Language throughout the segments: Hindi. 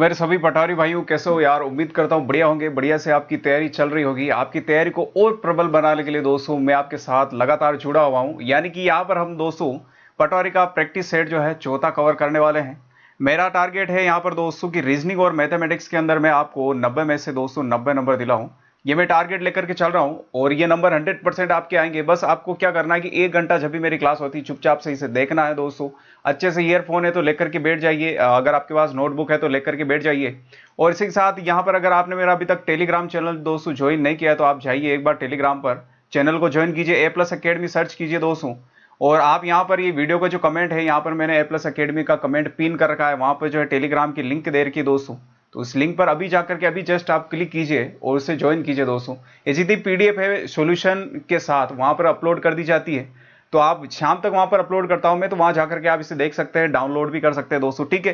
मेरे सभी पटवारी भाइयों कैसे हो यार। उम्मीद करता हूँ बढ़िया होंगे। बढ़िया से आपकी तैयारी चल रही होगी। आपकी तैयारी को और प्रबल बनाने के लिए दोस्तों मैं आपके साथ लगातार जुड़ा हुआ हूँ। यानी कि यहाँ पर हम दोस्तों पटवारी का प्रैक्टिस सेट जो है चौथा कवर करने वाले हैं। मेरा टारगेट है यहाँ पर दोस्तों की रीजनिंग और मैथमेटिक्स के अंदर मैं आपको 90 में से दोस्तों 90 नंबर दिलाऊं। ये मैं टारगेट लेकर के चल रहा हूँ और ये नंबर 100% आपके आएंगे। बस आपको क्या करना है कि 1 घंटा जब भी मेरी क्लास होती है चुपचाप से इसे देखना है दोस्तों। अच्छे से ईयरफोन है तो लेकर के बैठ जाइए, अगर आपके पास नोटबुक है तो लेकर के बैठ जाइए। और इसी के साथ यहाँ पर अगर आपने मेरा अभी तक टेलीग्राम चैनल दोस्तों ज्वाइन नहीं किया तो आप जाइए एक बार टेलीग्राम पर, चैनल को ज्वाइन कीजिए, A+ अकेडमी सर्च कीजिए दोस्तों। और आप यहाँ पर ये वीडियो का जो कमेंट है यहाँ पर मैंने A+ अकेडमी का कमेंट पिन कर रखा है, वहां पर जो है टेलीग्राम की लिंक दे रखी है दोस्तों। तो उस लिंक पर अभी जाकर के अभी जस्ट आप क्लिक कीजिए और उसे ज्वाइन कीजिए दोस्तों। ये जितनी PDF है सॉल्यूशन के साथ वहां पर अपलोड कर दी जाती है, तो आप शाम तक वहां पर अपलोड करता हूं मैं, तो वहां जाकर के आप इसे देख सकते हैं, डाउनलोड भी कर सकते हैं दोस्तों। ठीक है,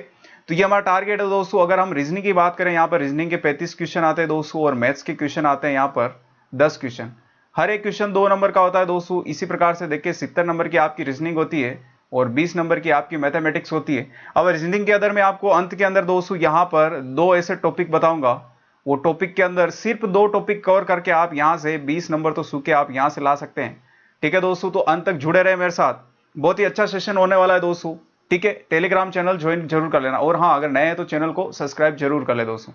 तो ये हमारा टारगेट है दोस्तों। अगर हम रीजनिंग की बात करें, यहाँ पर रीजनिंग के 35 क्वेश्चन आते हैं दोस्तों और मैथ्स के क्वेश्चन आते हैं यहाँ पर 10 क्वेश्चन। हर एक क्वेश्चन 2 नंबर का होता है दोस्तों। इसी प्रकार से देखिए 70 नंबर की आपकी रीजनिंग होती है और 20 नंबर की आपकी मैथमेटिक्स होती है। अब रीजनिंग के अंदर मैं आपको अंत के अंदर दोस्तों यहाँ पर 2 ऐसे टॉपिक बताऊंगा। वो टॉपिक के अंदर सिर्फ 2 टॉपिक कवर करके आप यहाँ से 20 नंबर तो सूखे आप यहाँ से ला सकते हैं। ठीक है दोस्तों, तो अंत तक जुड़े रहे मेरे साथ, बहुत ही अच्छा सेशन होने वाला है दोस्तों। ठीक है, टेलीग्राम चैनल ज्वाइन जरूर कर लेना और हाँ अगर नए हैं तो चैनल को सब्सक्राइब जरूर कर ले दोस्तों।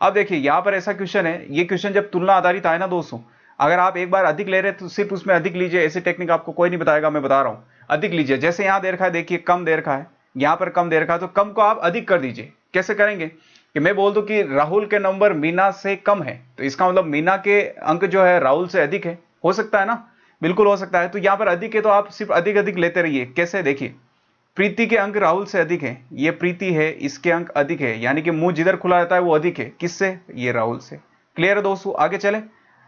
अब देखिए यहाँ पर ऐसा क्वेश्चन है, ये क्वेश्चन जब तुलना आधारित आए ना दोस्तों, अगर आप एक बार अधिक ले रहे हैं तो सिर्फ उसमें अधिक लीजिए। ऐसी टेक्निक आपको कोई नहीं बताएगा, मैं बता रहा हूं। अधिक लीजिए, जैसे यहां दे रखा है देखिए कम दे रखा है, यहां पर कम दे रखा है तो कम को आप अधिक कर दीजिए। कैसे करेंगे कि मैं बोल दूं कि राहुल के नंबर मीना से कम है, तो इसका मतलब मीना के अंक जो है राहुल से अधिक है। हो सकता है ना, बिल्कुल हो सकता है। तो यहां पर अधिक है तो आप सिर्फ अधिक अधिक लेते रहिए। कैसे, देखिए प्रीति के अंक राहुल से अधिक है, ये प्रीति है, इसके अंक अधिक है, यानी कि मुंह जिधर खुला रहता है वो अधिक है। किससे? ये राहुल से। क्लियर है दोस्तों, आगे चले।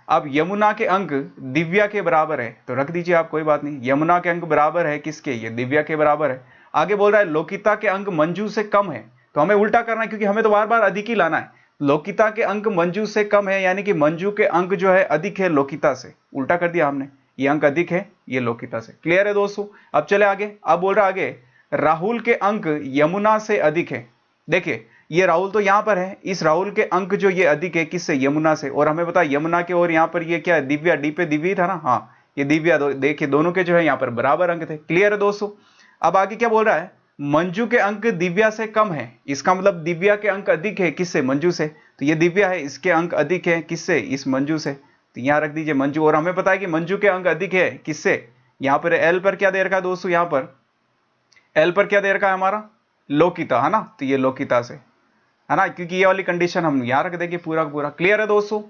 अब यमुना के अंक दिव्या के बराबर है, तो रख दीजिए आप, कोई बात नहीं। यमुना के अंक बराबर है किसके? ये दिव्या के बराबर है। आगे बोल रहा है लोकिता के अंक मंजू से कम है, तो हमें उल्टा करना है क्योंकि हमें तो बार बार अधिक ही लाना है। लोकिता के अंक मंजू से कम है, यानी कि मंजू के अंक जो है अधिक है लोकिता से। उल्टा कर दिया हमने, ये अंक अधिक है ये लोकिता से। क्लियर है दोस्तों, अब चले आगे। अब बोल रहा आगे राहुल के अंक यमुना से अधिक है। देखिए ये राहुल तो यहां पर है, इस राहुल के अंक जो ये अधिक है किससे? यमुना से। और हमें पता है यमुना के और यहां पर ये क्या है? दिव्या, डी पे दिव्या था ना, हाँ ये दिव्या। देखिए दोनों के जो है यहां पर बराबर अंक थे। क्लियर है दोस्तों। अब आगे क्या बोल रहा है? मंजू के अंक दिव्या से कम है, इसका मतलब दिव्या के अंक अधिक है किससे? मंजू से। तो ये दिव्या है, इसके अंक अधिक है किससे? इस मंजू से। तो यहां रख दीजिए मंजू। और हमें पता है कि मंजू के अंक अधिक है किससे? यहां पर एल पर क्या दे रखा है दोस्तों? यहां पर एल पर क्या दे रखा है हमारा? लोकिता, है ना। तो ये लोकिता से, है ना, क्योंकि ये वाली कंडीशन हम यहां रख देंगे पूरा का पूरा। क्लियर है दोस्तों।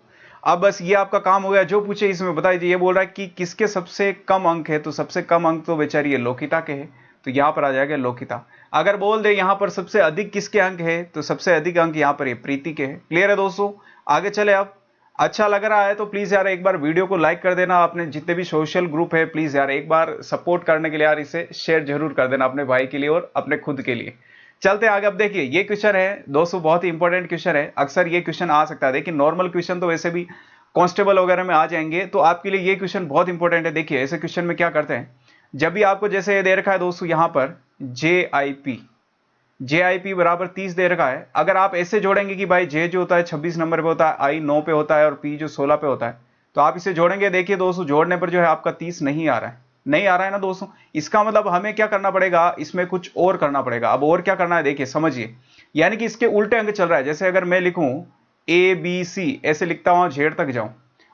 अब बस ये आपका काम हो गया, जो पूछे इसमें बता दीजिए। ये बोल रहा है कि किसके सबसे कम अंक है, तो सबसे कम अंक तो बेचारी ये लोकिता के है, तो यहां पर आ जाएगा लोकिता। अगर बोल दे यहां पर सबसे अधिक किसके अंक है, तो सबसे अधिक अंक यहां पर ये प्रीति के है। क्लियर है दोस्तों, आगे चले। अब अच्छा लग रहा है तो प्लीज यार एक बार वीडियो को लाइक कर देना। अपने जितने भी सोशल ग्रुप है प्लीज यार एक बार सपोर्ट करने के लिए यार इसे शेयर जरूर कर देना अपने भाई के लिए और अपने खुद के लिए। चलते आगे। अब देखिए ये क्वेश्चन है दोस्तों, बहुत ही इंपॉर्टेंट क्वेश्चन है। अक्सर ये क्वेश्चन आ सकता है, देखिए नॉर्मल क्वेश्चन तो वैसे भी कांस्टेबल वगैरह में आ जाएंगे, तो आपके लिए ये क्वेश्चन बहुत इंपॉर्टेंट है। देखिए ऐसे क्वेश्चन में क्या करते हैं, जब भी आपको जैसे ये दे रखा है दोस्तों यहां पर JIP बराबर 30 दे रखा है। अगर आप ऐसे जोड़ेंगे कि भाई जे जो होता है 26 नंबर पे होता है, आई 9 पे होता है और पी जो 16 पे होता है, तो आप इसे जोड़ेंगे। देखिए दोस्तों जोड़ने पर जो है आपका 30 नहीं आ रहा है, नहीं आ रहा है ना दोस्तों। इसका मतलब हमें क्या करना पड़ेगा, इसमें कुछ और करना पड़ेगा। अब और क्या करना है देखिए समझिए, यानी कि इसके उल्टे अंक चल रहा है। जैसे अगर मैं लिखूं ABC ऐसे लिखता हूं जेड तक जाऊं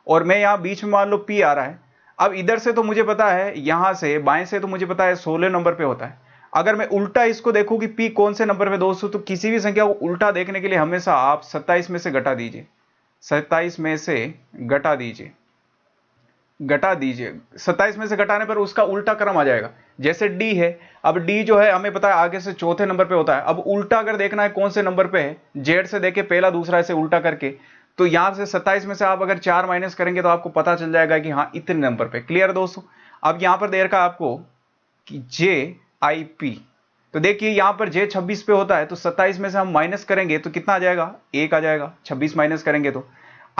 और मैं यहां बीच में मान लो P आ रहा है। अब इधर से तो मुझे पता है, यहां से बाएं से तो मुझे पता है 16 नंबर पे होता है। अगर मैं उल्टा इसको देखूं कि P कौन से नंबर पे दोस्तों, तो किसी भी संख्या को उल्टा देखने के लिए हमेशा आप 27 में से घटा दीजिए, 27 में से घटा दीजिए, 27 में से घटाने पर उसका उल्टा क्रम आ जाएगा। जैसे D है, अब D जो है हमें पता है आगे से चौथे नंबर पे होता है। अब उल्टा अगर देखना है कौन से नंबर पे है, जेड से देखे पहला दूसरा ऐसे उल्टा करके, तो यहां से 27 में से आप अगर 4 माइनस करेंगे तो आपको पता चल जाएगा कि हाँ इतने नंबर पे। क्लियर दोस्तों। अब यहां पर दे रखा है आपको कि JIP, तो देखिए यहां पर J 26 पे होता है, तो 27 में से हम माइनस करेंगे तो कितना आ जाएगा? 1 आ जाएगा। 26 माइनस करेंगे तो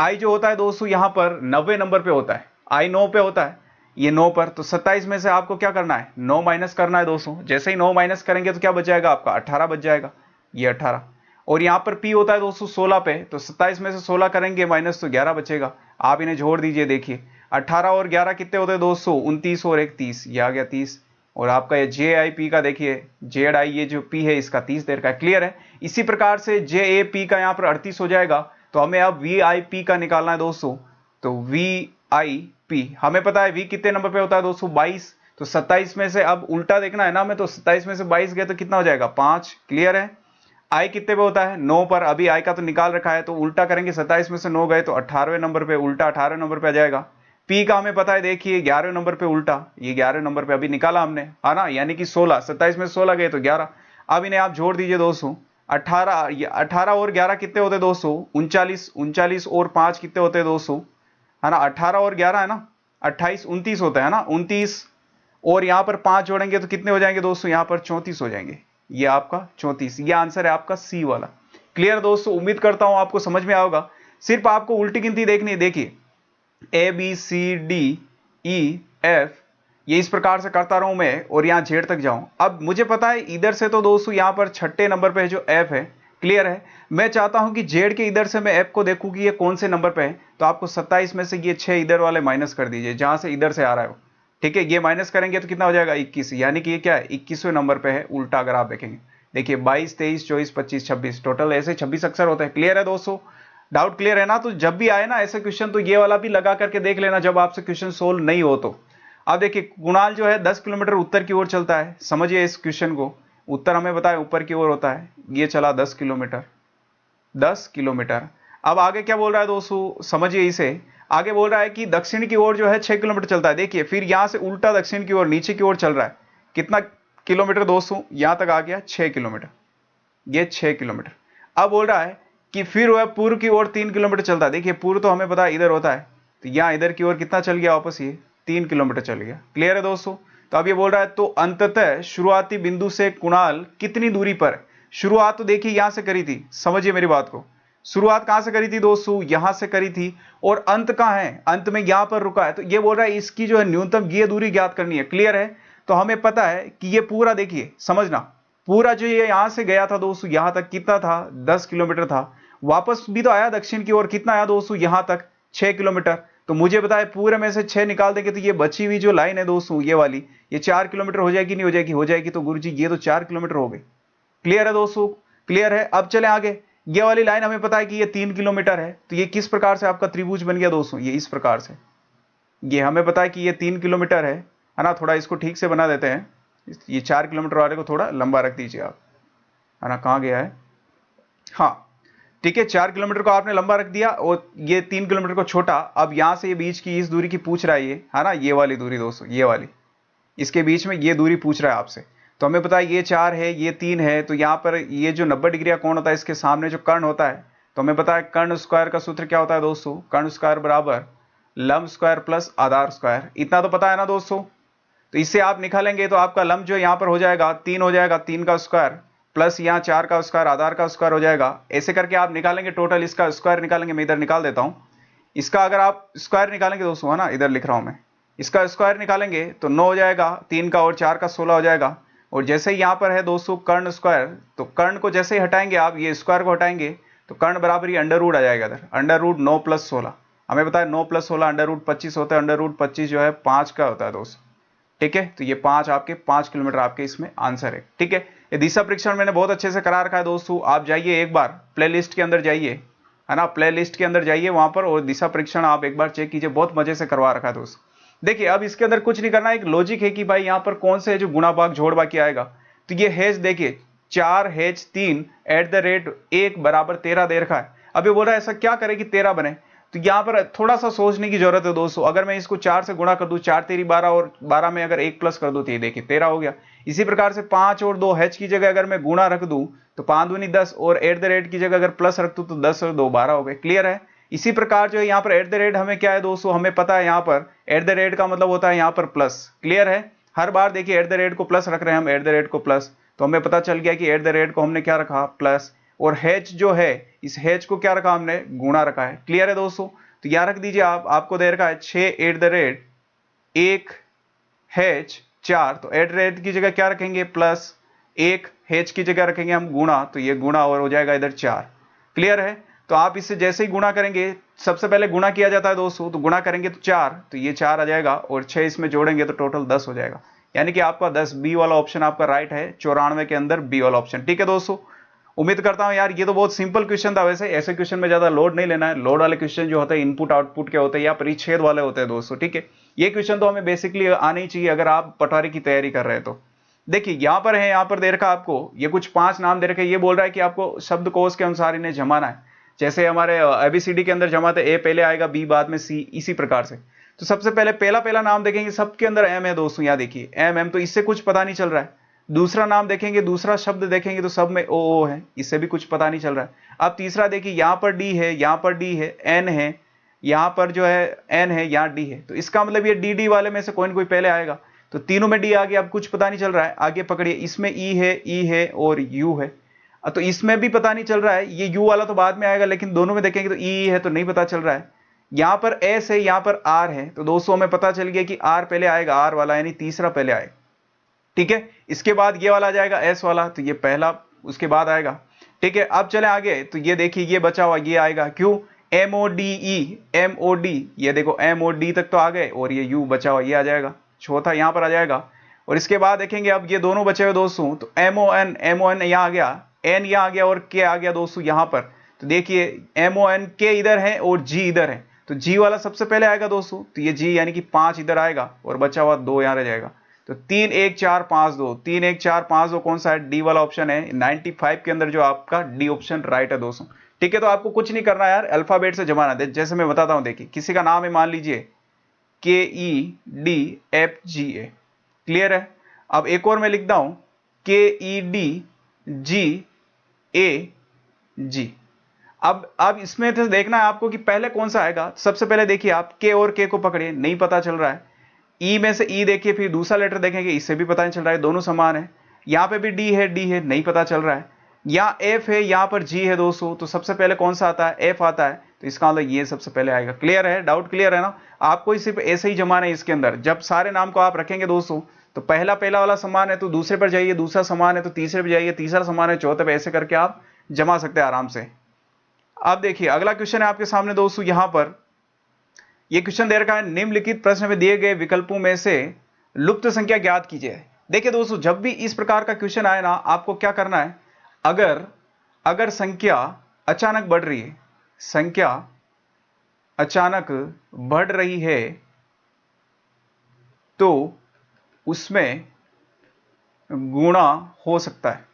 I जो होता है दोस्तों यहां पर 90 नंबर पे होता है, I 9 पे होता है, ये 9 पर। तो 27 में से आपको क्या करना है? 9 माइनस करना है दोस्तों। जैसे ही 9 माइनस करेंगे तो क्या बच जाएगा आपका? 18 बच जाएगा, ये 18। और यहाँ पर p होता है दोस्तों 16 पे, तो 27 में से 16 करेंगे माइनस तो 11 बचेगा। आप इन्हें जोड़ दीजिए, देखिए 18 और 11 कितने होते हैं दोस्तों, 29 और 1 30, ये आ गया 30। और आपका ये जे आई पी का देखिए, जेड आई ये जो पी है इसका 30 देर का है, क्लियर है। इसी प्रकार से जे ए पी का यहाँ पर 38 हो जाएगा। तो हमें अब वी आई पी का निकालना है दोस्तों, तो वी आई पी हमें पता है वी कितने नंबर पे होता है दोस्तों, 22। तो 27 में से अब उल्टा देखना है ना हमें, तो 27 में से 22 गए तो कितना हो जाएगा, 5, क्लियर है। आई कितने पे होता है, 9 पर, अभी आई का तो निकाल रखा है, तो उल्टा करेंगे, 27 में से 9 गए तो 18वें नंबर पे, उल्टा 18वें नंबर पे आ जाएगा। पी का हमें पता है, देखिए 11वें नंबर पे उल्टा, ये 11वें नंबर पे अभी निकाला हमने, है ना, यानी कि 16, 27 में से 16 गए तो 11। अब इन्हें आप जोड़ दीजिए दोस्तों, 18 और 11 कितने होते दोस्तों, 39, 39 और 5 कितने होते दोस्तों, है ना, 18 और 11 है ना 28, 29 होता है ना 29, और यहां पर 5 जोड़ेंगे तो कितने हो जाएंगे दोस्तों, यहां पर 34 हो जाएंगे, ये आपका 34, ये आंसर है आपका सी वाला। क्लियर दोस्तों, उम्मीद करता हूं आपको समझ में आएगा। सिर्फ आपको उल्टी गिनती देखनी है, देखिए A B C D E F, ये इस प्रकार से करता रहूं मैं और यहां जेड तक जाऊं। अब मुझे पता है इधर से तो दोस्तों यहां पर छठे नंबर पे जो एफ है, क्लियर है। मैं चाहता हूं कि जेड के इधर से मैं एफ को देखूं कि ये कौन से नंबर पे है, तो आपको 27 में से ये 6 इधर वाले माइनस कर दीजिए जहां से इधर से आ रहा है, ठीक है। ये माइनस करेंगे तो कितना हो जाएगा, 21, यानी कि ये क्या है, 21वें नंबर पे है उल्टा, अगर आप देखेंगे। देखिए 22 23 24 25 26, टोटल ऐसे 26 अक्षर होते हैं। क्लियर है दोस्तों, डाउट क्लियर है ना। तो जब भी आए ना ऐसे क्वेश्चन, तो ये वाला भी लगा करके देख लेना जब आपसे क्वेश्चन सोल्व नहीं हो तो। अब देखिए कुणाल जो है 10 किलोमीटर उत्तर की ओर चलता है, समझिए इस क्वेश्चन को। उत्तर हमें बताया ऊपर की ओर होता है, ये चला 10 किलोमीटर, 10 किलोमीटर। अब आगे क्या बोल रहा है दोस्तों, समझिए इसे। आगे बोल रहा है कि दक्षिण की ओर जो है 6 किलोमीटर चलता है। देखिए फिर यहां से उल्टा दक्षिण की ओर, नीचे की ओर चल रहा है, कितना किलोमीटर दोस्तों, यहां तक आ गया 6 किलोमीटर, ये 6 किलोमीटर। अब बोल रहा है कि फिर वह पूर्व की ओर 3 किलोमीटर चलता है। देखिए पूर्व तो हमें पता है इधर होता है, तो यहां इधर की ओर कितना चल गया वापस, ये 3 किलोमीटर चल गया। क्लियर है दोस्तों। तो अब ये बोल रहा है तो अंततः शुरुआती बिंदु से कुणाल कितनी दूरी पर, शुरुआत तो देखिए यहां से करी थी, समझिए मेरी बात को। शुरुआत कहां से करी थी दोस्तों, यहां से करी थी, और अंत कहां है, अंत में यहां पर रुका है। तो ये बोल रहा है इसकी जो है न्यूनतम ये दूरी ज्ञात करनी है। क्लियर है। तो हमें पता है कि ये पूरा, देखिए समझना, पूरा जो ये यहां से गया था दोस्तों यहां तक कितना था, 10 किलोमीटर था। वापस भी तो आया दक्षिण की ओर, कितना आया दोस्तों यहां तक, 6 किलोमीटर। तो मुझे बताए पूरे में से 6 निकाल देंगे तो ये बची हुई जो लाइन है दोस्तों ये वाली, ये 4 किलोमीटर हो जाएगी, नहीं हो जाएगी, हो जाएगी। तो गुरुजी ये तो 4 किलोमीटर हो गए। क्लियर है दोस्तों, क्लियर है। अब चले आगे, ये वाली लाइन हमें पता है कि ये 3 किलोमीटर है, तो ये किस प्रकार से आपका त्रिभुज बन गया दोस्तों, ये इस प्रकार से। ये हमें पता है कि ये 3 किलोमीटर है ना। थोड़ा इसको ठीक से बना देते हैं, ये 4 किलोमीटर वाले को थोड़ा लंबा रख दीजिए आप, है ना, कहां गया है, हाँ ठीक है। 4 किलोमीटर को आपने लंबा रख दिया और ये 3 किलोमीटर को छोटा। अब यहां से ये बीच की इस दूरी की पूछ रहा है ये, है ना, ये वाली दूरी दोस्तों, ये वाली, इसके बीच में ये दूरी पूछ रहा है आपसे। तो हमें पता है ये 4 है, ये 3 है, तो यहां पर ये जो 90 डिग्री का कोण होता है इसके सामने जो कर्ण होता है, तो हमें पता है कर्ण स्क्वायर का सूत्र क्या होता है दोस्तों, कर्ण स्क्वायर बराबर लंब स्क्वायर प्लस आधार स्क्वायर। इतना तो पता है ना दोस्तों। तो इससे आप निकालेंगे तो आपका लंब जो यहां पर हो जाएगा 3 हो जाएगा, 3 का स्क्वायर प्लस यहाँ 4 का स्क्वायर, आधार का स्क्वायर हो जाएगा। ऐसे करके आप निकालेंगे टोटल, इसका स्क्वायर निकालेंगे, मैं इधर निकाल देता हूं। इसका अगर आप स्क्वायर निकालेंगे दोस्तों, है ना, इधर लिख रहा हूं मैं, इसका स्क्वायर निकालेंगे तो 9 हो जाएगा, 3 का और 4 का 16 हो जाएगा। और जैसे ही यहां पर है दोस्तों कर्ण स्क्वायर, तो कर्ण को जैसे ही हटाएंगे आप, ये स्क्वायर को हटाएंगे तो कर्ण बराबर ही अंडर रूट आ जाएगा इधर, अंडर रूट 9 प्लस 16, हमें पता है 9 प्लस 16 अंडर रूट 25 होता है, अंडर रूट 25 जो है 5 का होता है दोस्तों, ठीक है। तो ये 5 आपके 5 किलोमीटर आपके इसमें आंसर है, ठीक है। ये दिशा परीक्षण मैंने बहुत अच्छे से करा रखा है दोस्तों, आप जाइए एक बार प्लेलिस्ट के अंदर जाइए, है ना, प्लेलिस्ट के अंदर जाइए वहां पर, और दिशा परीक्षण आप एक बार चेक कीजिए, बहुत मजे से करवा रखा है दोस्तों। देखिए अब इसके अंदर कुछ नहीं करना, एक लॉजिक है कि भाई यहाँ पर कौन से जो गुणा भाग जोड़ बाकी आएगा। तो ये हैज देखिए 4 हैज 3 @ 1 बराबर 13 दे रखा है। अब ये बोल रहा है ऐसा क्या करे कि 13 बने। तो यहां पर थोड़ा सा सोचने की जरूरत है दोस्तों। अगर मैं इसको 4 से गुणा कर दूं, 4 तेरी 12 और 12 में अगर 1 प्लस कर दूं तो ये देखिए 13 हो गया। इसी प्रकार से 5 और 2 हैच की जगह अगर मैं गुणा रख दूं तो 5 दूनी 10, और @ की जगह अगर प्लस रख दूं तो 10 और 2 12 हो गए। क्लियर है। इसी प्रकार जो है यहाँ पर @ हमें क्या है दोस्तों, हमें पता है यहाँ पर @ का मतलब होता है यहाँ पर प्लस। क्लियर है। हर बार देखिए @ को प्लस रख रहे हैं हम, @ को प्लस, तो हमें पता चल गया कि @ को हमने क्या रखा, प्लस, और हैच जो है इस हैच को क्या रखा हमने, गुणा रखा है। क्लियर है दोस्तों। तो यहां रख दीजिए आप, आपको दे रखा है 6 @ 1 हैच 4, तो @ की जगह क्या रखेंगे, प्लस 1 H की जगह रखेंगे हम गुणा, तो ये गुणा और हो जाएगा इधर 4। क्लियर है? तो आप इससे जैसे ही गुणा करेंगे, सबसे पहले गुणा किया जाता है दोस्तों, तो गुणा करेंगे तो 4, तो ये 4 आ जाएगा और 6 इसमें जोड़ेंगे तो टोटल 10 हो जाएगा। यानी कि आपका 10, बी वाला ऑप्शन आपका राइट है, 94 के अंदर बी वाला ऑप्शन। ठीक है दोस्तों, उम्मीद करता हूं यार ये तो बहुत सिंपल क्वेश्चन था। वैसे ऐसे क्वेश्चन में ज्यादा लोड नहीं लेना है, लोड वाले क्वेश्चन जो होते हैं इनपुट आउटपुट के होते हैं या परिच्छेद वाले होते हैं दोस्तों। ठीक है, ये क्वेश्चन तो हमें बेसिकली आने ही चाहिए अगर आप पटवारी की तैयारी कर रहे हैं तो। देखिए यहां पर है, यहां पर दे रखा आपको ये कुछ 5 नाम दे रखे, ये बोल रहा है कि आपको शब्दकोश के अनुसार इन्हें जमाना है। जैसे हमारे एबीसीडी के अंदर जमाते ए पहले आएगा, बी बाद में सी, इसी प्रकार से। तो सबसे पहले पहला पहला नाम देखेंगे, सबके अंदर एम है दोस्तों। यहां देखिए एम एम, तो इससे कुछ पता नहीं चल रहा है। दूसरा नाम देखेंगे, दूसरा शब्द देखेंगे तो सब में ओ है, इससे भी कुछ पता नहीं चल रहा है। अब तीसरा देखिए, यहां पर डी है, यहां पर डी है, एन है, यहां पर जो है एन है, यहां डी है, तो इसका मतलब ये डी डी वाले में से कोई ना कोई पहले आएगा। तो तीनों में डी आ गया, अब कुछ पता नहीं चल रहा है। आगे पकड़िए, इसमें ई है और यू है, तो इसमें भी पता नहीं चल रहा है। ये यू वाला तो बाद में आएगा, लेकिन दोनों में देखेंगे तो ई है, तो नहीं पता चल रहा है। यहां पर एस है, यहां पर आर है, तो दोस्तों हमें पता चल गया कि आर पहले आएगा, आर वाला यानी तीसरा पहले आएगा। ठीक है, इसके बाद ये वाला आ जाएगा एस वाला, तो ये पहला उसके बाद आएगा। ठीक है, अब चले आगे, तो ये देखिए ये बचा हुआ ये आएगा, क्यों? एमओडी, एमओडी, ये देखो एमओडी तक तो आ गए और ये यू बचा हुआ ये आ जाएगा, चौथा यहां पर आ जाएगा। और इसके बाद देखेंगे अब ये दोनों बचे हुए दोस्तों, तो एमओएन, एमओएन यहां आ गया, एन यहां आ गया और के आ गया दोस्तों यहां पर। तो देखिए एमओएन के इधर है और जी इधर है, तो जी वाला सबसे पहले आएगा दोस्तों, तो ये जी यानी कि 5 इधर आएगा और बचा हुआ 2 यहां रह जाएगा। तो 3 1 4 5 2, 3 1 4 5 2 कौन सा है? डी वाला ऑप्शन है। 95 के अंदर जो आपका डी ऑप्शन राइट है दोस्तों। ठीक है, तो आपको कुछ नहीं करना यार, अल्फाबेट से जमाना दे। जैसे मैं बताता हूं, देखिए किसी का नाम है, मान लीजिए KEDFGA, क्लियर है? अब एक और मैं लिखता हूं KEDGAG। अब इसमें तो देखना है आपको कि पहले कौन सा आएगा। सबसे पहले देखिए आप के और के को पकड़िए, नहीं पता चल रहा है। ई में से ई देखिए, फिर दूसरा लेटर देखेंगे, इससे भी पता नहीं चल रहा है, दोनों समान है। यहां पे भी डी है, नहीं पता चल रहा है। यहां एफ है, यहां पर जी है दोस्तों, तो सबसे पहले कौन सा आता है? एफ आता है, तो इसका मतलब ये सबसे पहले आएगा। क्लियर है? डाउट क्लियर है ना? आपको सिर्फ ऐसे ही जमाना है इसके अंदर। जब सारे नाम को आप रखेंगे दोस्तों, तो पहला वाला समान है तो दूसरे पर जाइए, दूसरा समान है तो तीसरे पर जाइए, तीसरा समान है चौथे पर, ऐसे करके आप जमा सकते हैं आराम से। अब देखिए अगला क्वेश्चन है आपके सामने दोस्तों। यहां पर ये क्वेश्चन दे रखा है, निम्नलिखित प्रश्न में दिए गए विकल्पों में से लुप्त संख्या ज्ञात कीजिए। देखिए दोस्तों, जब भी इस प्रकार का क्वेश्चन आए ना, आपको क्या करना है, अगर संख्या अचानक बढ़ रही है, संख्या अचानक बढ़ रही है, तो उसमें गुणा हो सकता है।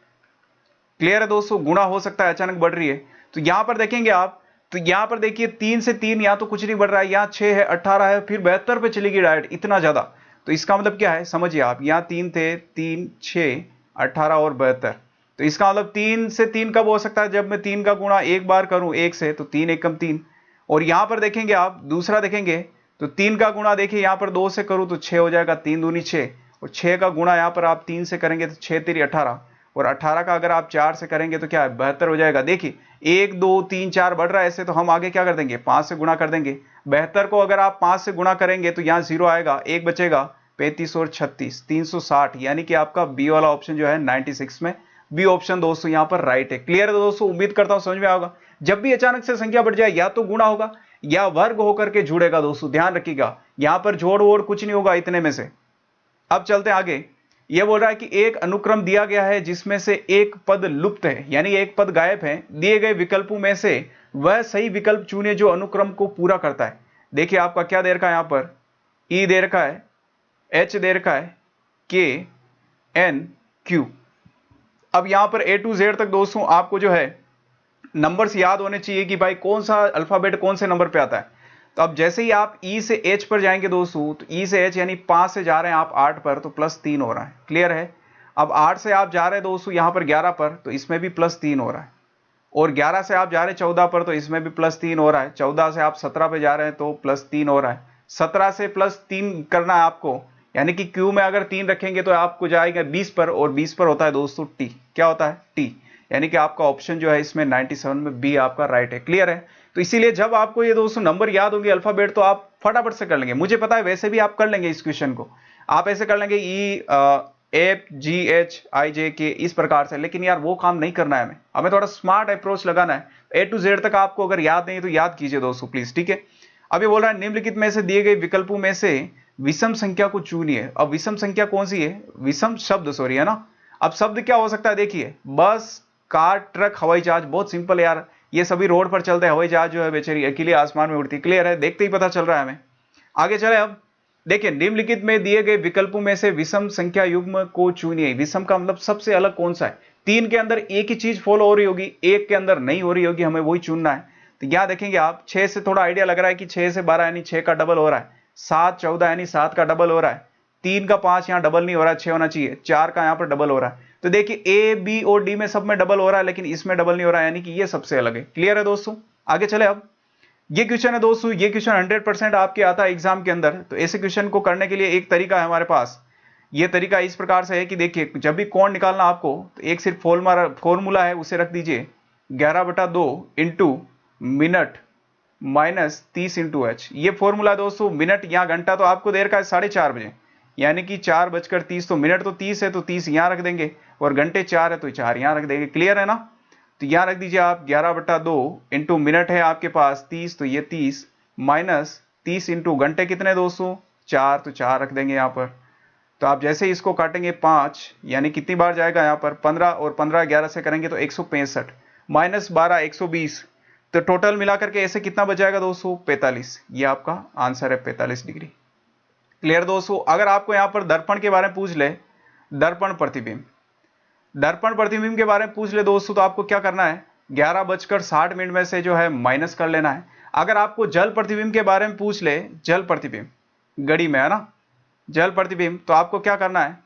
क्लियर है दोस्तों? गुणा हो सकता है, अचानक बढ़ रही है। तो यहां पर देखेंगे आप, तो यहां पर देखिए 3 से 3 यहां तो कुछ नहीं बढ़ रहा है, यहां 6 है, 18 है, फिर 72 पे चलेगी डायरेक्ट, इतना ज्यादा। तो इसका मतलब क्या है, समझिए आप, यहां 3 थे, 3 6 18 और 72, तो इसका मतलब 3 से 3 कब हो सकता है? जब मैं 3 का गुणा एक बार करूं 1 से, तो 3 1 कम 3। और यहां पर देखेंगे आप, दूसरा देखेंगे तो 3 का गुणा देखिए यहां पर 2 से करूं तो 6 हो जाएगा, 3 दूनी 6, और 6 का गुणा यहां पर आप 3 से करेंगे तो 6 3 18, और 18 का अगर आप 4 से करेंगे तो क्या है? 72 हो जाएगा। देखिए 1 2 3 4 बढ़ रहा है ऐसे, तो हम आगे क्या कर देंगे? 5 से गुणा कर देंगे। 72 को अगर आप 5 से गुणा करेंगे तो यहां 0 आएगा, 1 बचेगा, 35 और 36 360, यानी कि आपका बी वाला ऑप्शन जो है 96 में बी ऑप्शन दोस्तों यहां पर राइट है। क्लियर है दोस्तों? उम्मीद करता हूं समझ में आएगा। जब भी अचानक से संख्या बढ़ जाए, या तो गुणा होगा या वर्ग होकर के जुड़ेगा दोस्तों, ध्यान रखिएगा। यहां पर जोड़ वोड़ कुछ नहीं होगा इतने में से। अब चलते आगे, यह बोल रहा है कि एक अनुक्रम दिया गया है जिसमें से एक पद लुप्त है, यानी एक पद गायब है। दिए गए विकल्पों में से वह सही विकल्प चुने जो अनुक्रम को पूरा करता है। देखिए आपका क्या दे रखा है, यहां पर ई दे रखा है, एच दे रखा है, के एन क्यू। अब यहां पर ए टू जेड तक दोस्तों आपको जो है नंबर्स याद होने चाहिए कि भाई कौन सा अल्फाबेट कौन से नंबर पे आता है। तो अब जैसे ही आप ई से एच पर जाएंगे दोस्तों, तो ई से एच यानी 5 से जा रहे हैं आप 8 पर, तो +3 हो रहा है। क्लियर है? अब 8 से आप जा रहे हैं दोस्तों यहां पर 11 पर, तो इसमें भी +3 हो रहा है। और 11 से आप जा रहे हैं 14 पर, तो इसमें भी +3 हो रहा है। 14 से आप 17 पे जा रहे हैं तो +3 हो रहा है। 17 से +3 करना है आपको, यानी कि क्यू में अगर 3 रखेंगे तो आपको जाएगा 20 पर, और 20 पर होता है दोस्तों टी। क्या होता है? टी। यानी कि आपका ऑप्शन जो है इसमें 97 में बी आपका राइट है। क्लियर है? तो इसीलिए जब आपको ये दोस्तों नंबर याद होंगे अल्फाबेट, तो आप फटाफट से कर लेंगे। मुझे पता है वैसे भी आप कर लेंगे इस क्वेश्चन को। आप ऐसे कर लेंगे ई FGHIJK इस प्रकार से, लेकिन यार वो काम नहीं करना है हमें थोड़ा स्मार्ट अप्रोच लगाना है। A to Z तक आपको अगर याद नहीं तो याद कीजिए दोस्तों प्लीज, ठीक है। अब ये बोल रहा है निम्नलिखित में से दिए गए विकल्पों में से विषम संख्या को चुनिए। अब विषम संख्या कौन सी है, विषम शब्द सॉरी है ना। अब शब्द क्या हो सकता है, देखिए बस, कार, ट्रक, हवाई जहाज। बहुत सिंपल यार, ये सभी रोड पर चलते हैं, हवाई जहाज जो है बेचारी अकेले आसमान में उड़ती। क्लियर है, देखते ही पता चल रहा है हमें। आगे चले। अब देखिए निम्नलिखित में दिए गए विकल्पों में से विषम संख्या युग्म को चुनिए। विषम का मतलब सबसे अलग कौन सा है। 3 के अंदर एक ही चीज फॉलो हो रही होगी, 1 के अंदर नहीं हो रही होगी, हमें वही चुनना है। तो यहां देखेंगे आप 6 से थोड़ा आइडिया लग रहा है कि 6 से 12 यानी 6 का डबल हो रहा है, 7 14 यानी 7 का डबल हो रहा है, 3 का 5 यहां डबल नहीं हो रहा है, 6 होना चाहिए, 4 का यहां पर डबल हो रहा है। तो देखिए ए बी और डी में सब में डबल हो रहा है, लेकिन इसमें डबल नहीं हो रहा है, यानी कि ये सबसे अलग है। क्लियर है दोस्तों, आगे चले। अब ये क्वेश्चन है दोस्तों, ये क्वेश्चन 100% आपके आता है एग्जाम के अंदर। तो ऐसे क्वेश्चन को करने के लिए एक तरीका है हमारे पास। ये तरीका इस प्रकार से है कि देखिए जब भी कोण निकालना आपको, तो एक सिर्फ फॉर्मूला है उसे रख दीजिए 11/2 into minute minus 30 into H. ये फॉर्मूला दोस्तों, मिनट या घंटा तो आपको देर का है 4:30 बजे, यानी कि 4:30। तो मिनट तो 30 है तो 30 यहां रख देंगे, और घंटे 4 है तो 4 यहां रख देंगे। क्लियर है ना। तो यहां रख दीजिए आप 11/2 इंटू मिनट है आपके पास 30, तो ये 30 माइनस 30 इंटू घंटे कितने दोस्तों 4, तो 4 रख देंगे यहां पर। तो आप जैसे ही इसको काटेंगे 5, यानी कितनी बार जाएगा यहां पर 15, और 15 11 से करेंगे तो 165 माइनस 12 120। तो टोटल मिलाकर के ऐसे कितना बच जाएगा दोस्तों 45। ये आपका आंसर है 45 डिग्री। क्लियर दोस्तों। अगर आपको यहां पर दर्पण के बारे में पूछ ले, दर्पण प्रतिबिंब, दर्पण प्रतिबिंब के बारे में पूछ ले दोस्तों, तो आपको क्या करना है 11:60 में से जो है माइनस कर लेना है। अगर आपको जल प्रतिबिंब के बारे में पूछ ले, जल प्रतिबिंब घड़ी में है ना, जल प्रतिबिंब, तो आपको क्या करना है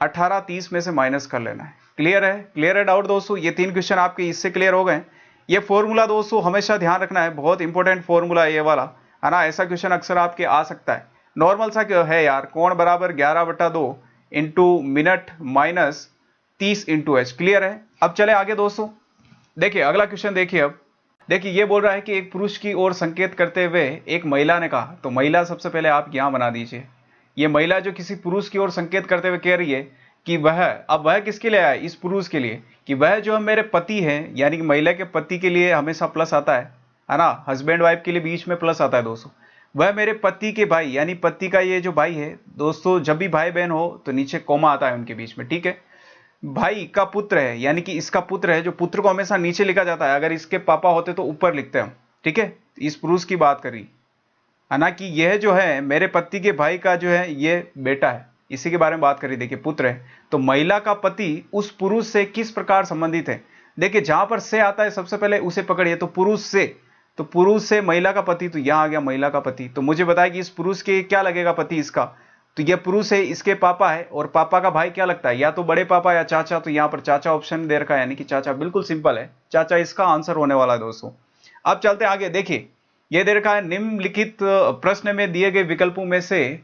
18:30 में से माइनस कर लेना है। क्लियर है, क्लियर है डाउट दोस्तों। ये 3 क्वेश्चन आपके इससे क्लियर हो गए। ये फॉर्मूला दोस्तों हमेशा ध्यान रखना है, बहुत इंपॉर्टेंट फॉर्मूला है ये वाला, है ना। ऐसा क्वेश्चन अक्सर आपके आ सकता है। नॉर्मल सा क्यों है यार, कोण बराबर 11/2 into minute minus 30 into H. Clear है। अब चले आगे दोस्तों, देखिए अगला क्वेश्चन देखिए। अब देखिए ये बोल रहा है कि एक पुरुष की ओर संकेत करते हुए एक महिला ने कहा, तो महिला सबसे पहले आप यहां बना दीजिए। ये महिला जो किसी पुरुष की ओर संकेत करते हुए कह रही है कि वह, अब वह किसके लिए आया, इस पुरुष के लिए, कि वह जो मेरे पति है, यानी कि महिला के पति के लिए हमेशा प्लस आता है ना, हस्बैंड वाइफ के लिए बीच में प्लस आता है दोस्तों। वह मेरे पति के भाई, यानी पति का ये जो भाई है दोस्तों, जब भी भाई बहन हो तो नीचे कोमा आता है उनके बीच में, ठीक है। भाई का पुत्र है, यानी कि इसका पुत्र है, जो पुत्र को हमेशा नीचे लिखा जाता है, अगर इसके पापा होते तो ऊपर लिखते हैं, ठीक है। इस पुरुष की बात करी है ना, कि यह जो है मेरे पति के भाई का जो है ये बेटा है, इसी के बारे में बात करी। देखिए पुत्र है, तो महिला का पति उस पुरुष से किस प्रकार संबंधित है। देखिए जहां पर से आता है सबसे पहले उसे पकड़िए, तो पुरुष से, तो पुरुष से महिला का पति, तो यहां आ गया महिला का पति। तो मुझे बताया कि इस पुरुष के क्या लगेगा पति इसका, तो यह पुरुष है, इसके पापा है, और पापा का भाई क्या लगता है, या तो बड़े पापा या चाचा। तो यहां पर चाचा ऑप्शन दे रखा है, यानी कि चाचा। बिल्कुल सिंपल है, चाचा इसका आंसर होने वाला है दोस्तों। अब चलते आगे। देखिए यह दे रखा है निम्नलिखित प्रश्न में दिए गए विकल्पों में से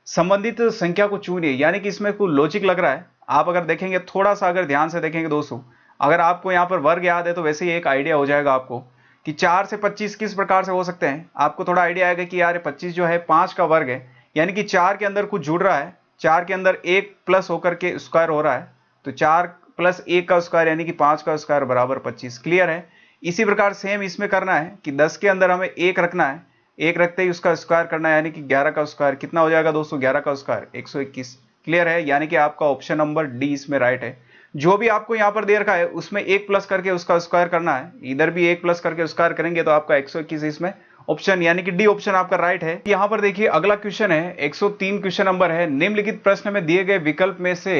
संबंधित संख्या को चुनिए, यानी कि इसमें कोई लॉजिक लग रहा है। आप अगर देखेंगे थोड़ा सा, अगर ध्यान से देखेंगे दोस्तों, अगर आपको यहां पर वर्ग याद है तो वैसे ही एक आइडिया हो जाएगा आपको कि 4 से 25 किस प्रकार से हो सकते हैं। आपको थोड़ा आइडिया आएगा कि यार 25 जो है 5 का वर्ग है, यानी कि 4 के अंदर कुछ जुड़ रहा है, 4 के अंदर 1 प्लस होकर के स्क्वायर हो रहा है, तो 4 प्लस 1 का स्क्वायर यानी कि 5 का स्क्वायर बराबर 25। क्लियर है। इसी प्रकार सेम इसमें करना है कि 10 के अंदर हमें 1 रखना है, 1 रखते ही उसका स्क्वायर करना है, यानी कि 11 का स्क्वायर कितना हो जाएगा दोस्तों, 11 का स्क्वायर 121। क्लियर है, यानी कि आपका ऑप्शन नंबर डी इसमें राइट है। जो भी आपको यहां पर दे रखा है उसमें 1 प्लस करके उसका स्क्वायर करना है, इधर भी 1 प्लस करके स्क्वायर करेंगे तो आपका 121 इसमें ऑप्शन, यानी कि डी ऑप्शन आपका राइट है। यहां पर देखिए अगला क्वेश्चन है 103 क्वेश्चन नंबर है, निम्नलिखित प्रश्न में दिए गए विकल्प में से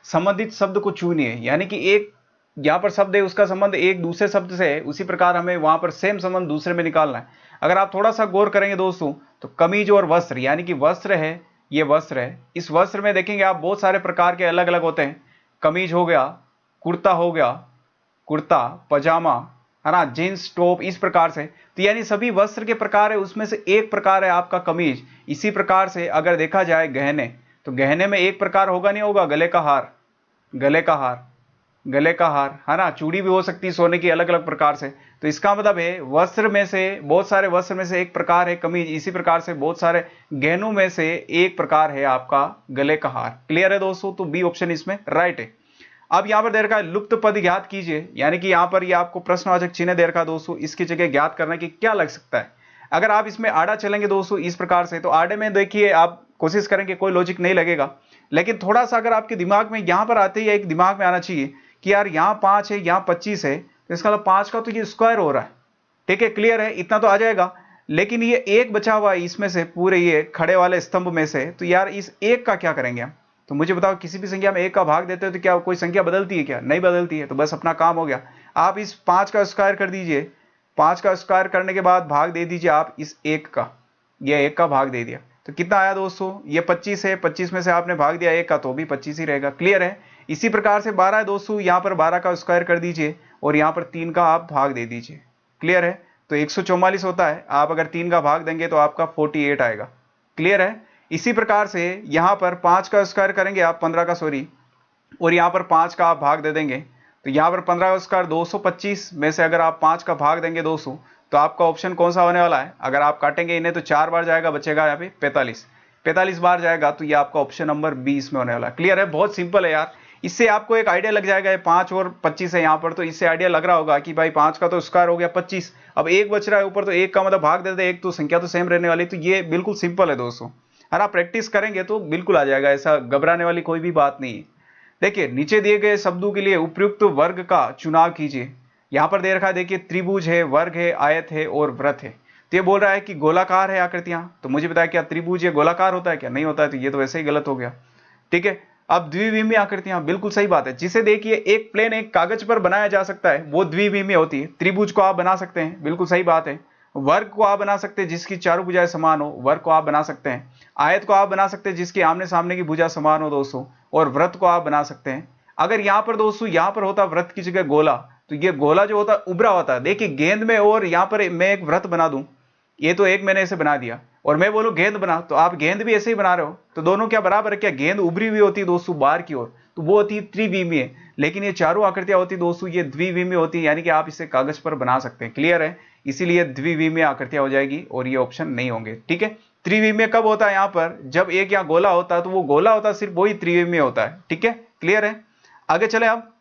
संबंधित शब्द को चुनिए। यानी कि एक यहां पर शब्द है उसका संबंध एक दूसरे शब्द से है, उसी प्रकार हमें वहां पर सेम संबंध दूसरे में निकालना है। अगर आप थोड़ा सा गौर करेंगे दोस्तों, तो कमीज और वस्त्र, यानी कि वस्त्र है, ये वस्त्र है, इस वस्त्र में देखेंगे आप बहुत सारे प्रकार के अलग अलग होते हैं। कमीज हो गया, कुर्ता हो गया, कुर्ता पजामा, है ना, जींस टॉप, इस प्रकार से। तो यानी सभी वस्त्र के प्रकार है, उसमें से एक प्रकार है आपका कमीज। इसी प्रकार से अगर देखा जाए गहने, तो गहने में एक प्रकार होगा नहीं होगा, गले का हार, गले का हार, गले का हार, है ना, चूड़ी भी हो सकती है सोने की अलग अलग प्रकार से। तो इसका मतलब है वस्त्र में से, बहुत सारे वस्त्र में से एक प्रकार है कमीज, इसी प्रकार से बहुत सारे गहनों में से एक प्रकार है आपका गले का हार। क्लियर है दोस्तों? तो बी ऑप्शन इसमें राइट है। अब यहां पर दे रखा है लुप्त पद ज्ञात कीजिए, यानी कि यहां पर ये आपको प्रश्नवाचक चिन्ह दे रखा है दोस्तों, इसकी जगह ज्ञात करना कि क्या लग सकता है। अगर आप इसमें आड़ा चलेंगे दोस्तों इस प्रकार से, तो आड़े में देखिए आप कोशिश करेंगे कोई लॉजिक नहीं लगेगा, लेकिन थोड़ा सा अगर आपके दिमाग में यहां पर आते ही एक दिमाग में आना चाहिए कि यार यहां 5 है यहां 25 है, तो इसका मतलब 5 का तो ये स्क्वायर हो रहा है। ठीक है, क्लियर है, इतना तो आ जाएगा। लेकिन ये एक बचा हुआ है इसमें से, पूरे ये खड़े वाले स्तंभ में से, तो यार इस एक का क्या करेंगे हम? तो मुझे बताओ, किसी भी संख्या में एक का भाग देते हो तो क्या कोई संख्या बदलती है क्या? नहीं बदलती है। तो बस अपना काम हो गया। आप इस 5 का स्क्वायर कर दीजिए, 5 का स्क्वायर करने के बाद भाग दे दीजिए आप इस एक का, ये एक का भाग दे दिया तो कितना आया दोस्तों? ये 25 है, 25 में से आपने भाग दिया एक का तो भी 25 ही रहेगा। क्लियर है? इसी प्रकार से 12 है दोस्तों, यहां पर 12 का स्क्वायर कर दीजिए और यहां पर 3 का आप भाग दे दीजिए। क्लियर है? तो 144 होता है, आप अगर 3 का भाग देंगे तो आपका 48 आएगा। क्लियर है? इसी प्रकार से यहां पर 5 का स्क्वायर करेंगे आप, 15 का सॉरी, और यहां पर 5 का आप भाग दे देंगे, तो यहां पर 15 का स्क्वायर 225 में से अगर आप 5 का भाग देंगे 200, तो आपका ऑप्शन कौन सा होने वाला है? अगर आप काटेंगे इन्हें तो 4 बार जाएगा, बचेगा यहाँ पे 45 बार जाएगा, तो ये आपका ऑप्शन नंबर 20 में होने वाला है। क्लियर है? बहुत सिंपल है यार, इससे आपको एक आइडिया लग जाएगा। 5 और 25 है यहाँ पर, तो इससे आइडिया लग रहा होगा कि भाई 5 का तो स्क्वायर हो गया 25, अब एक बच रहा है ऊपर, तो एक का मतलब भाग दे दे, एक तो संख्या तो सेम रहने वाली। तो ये बिल्कुल सिंपल है दोस्तों, अगर आप प्रैक्टिस करेंगे तो बिल्कुल आ जाएगा, ऐसा घबराने वाली कोई भी बात नहीं है। देखिए नीचे दिए गए शब्दों के लिए उपयुक्त वर्ग का चुनाव कीजिए। यहां पर दे रखा है, देखिए त्रिभुज है, वर्ग है, आयत है और वृत्त है। तो ये बोल रहा है कि गोलाकार है आकृतियां, तो मुझे बताया क्या त्रिभुज ये गोलाकार होता है क्या? नहीं होता है, तो ये तो वैसे ही गलत हो गया। ठीक है, अब द्विविमीय आकृतियां, बिल्कुल सही बात है, जिसे देखिए एक प्लेन एक कागज पर बनाया जा सकता है वो द्विविमीय होती है। त्रिभुज को आप बना सकते हैं, बिल्कुल सही बात है। वर्ग को आप बना सकते हैं जिसकी चारों भुजाएं समान हो, वर्ग को आप बना सकते हैं। आयत को आप बना सकते हैं जिसकी आमने सामने की भुजा समान हो दोस्तों, और वृत्त को आप बना सकते हैं। अगर यहां पर दोस्तों यहां पर होता वृत्त की जगह गोला, तो ये गोला जो होता उभरा होता है। देखिए गेंद में, और यहां पर मैं एक वृत्त बना दूं, ये तो एक मैंने ऐसे बना दिया, और मैं बोलूं गेंद बना, तो आप गेंद भी ऐसे ही बना रहे हो, तो दोनों क्या बराबर है क्या? गेंद उभरी हुई होती है दोस्तों बाहर की ओर, तो वो होती है त्रिविमीय, लेकिन ये चारों आकृतियां होती दोस्तों ये द्विविमीय होती है, यानी कि आप इसे कागज पर बना सकते हैं। क्लियर है? इसीलिए द्विविमीय आकृतियां हो जाएगी और ये ऑप्शन नहीं होंगे। ठीक है, त्रिविमीय कब होता है? यहां पर जब एक यहाँ गोला होता है, तो वो गोला होता है सिर्फ वही त्रिविमीय होता है। ठीक है, क्लियर है? आगे चले आप।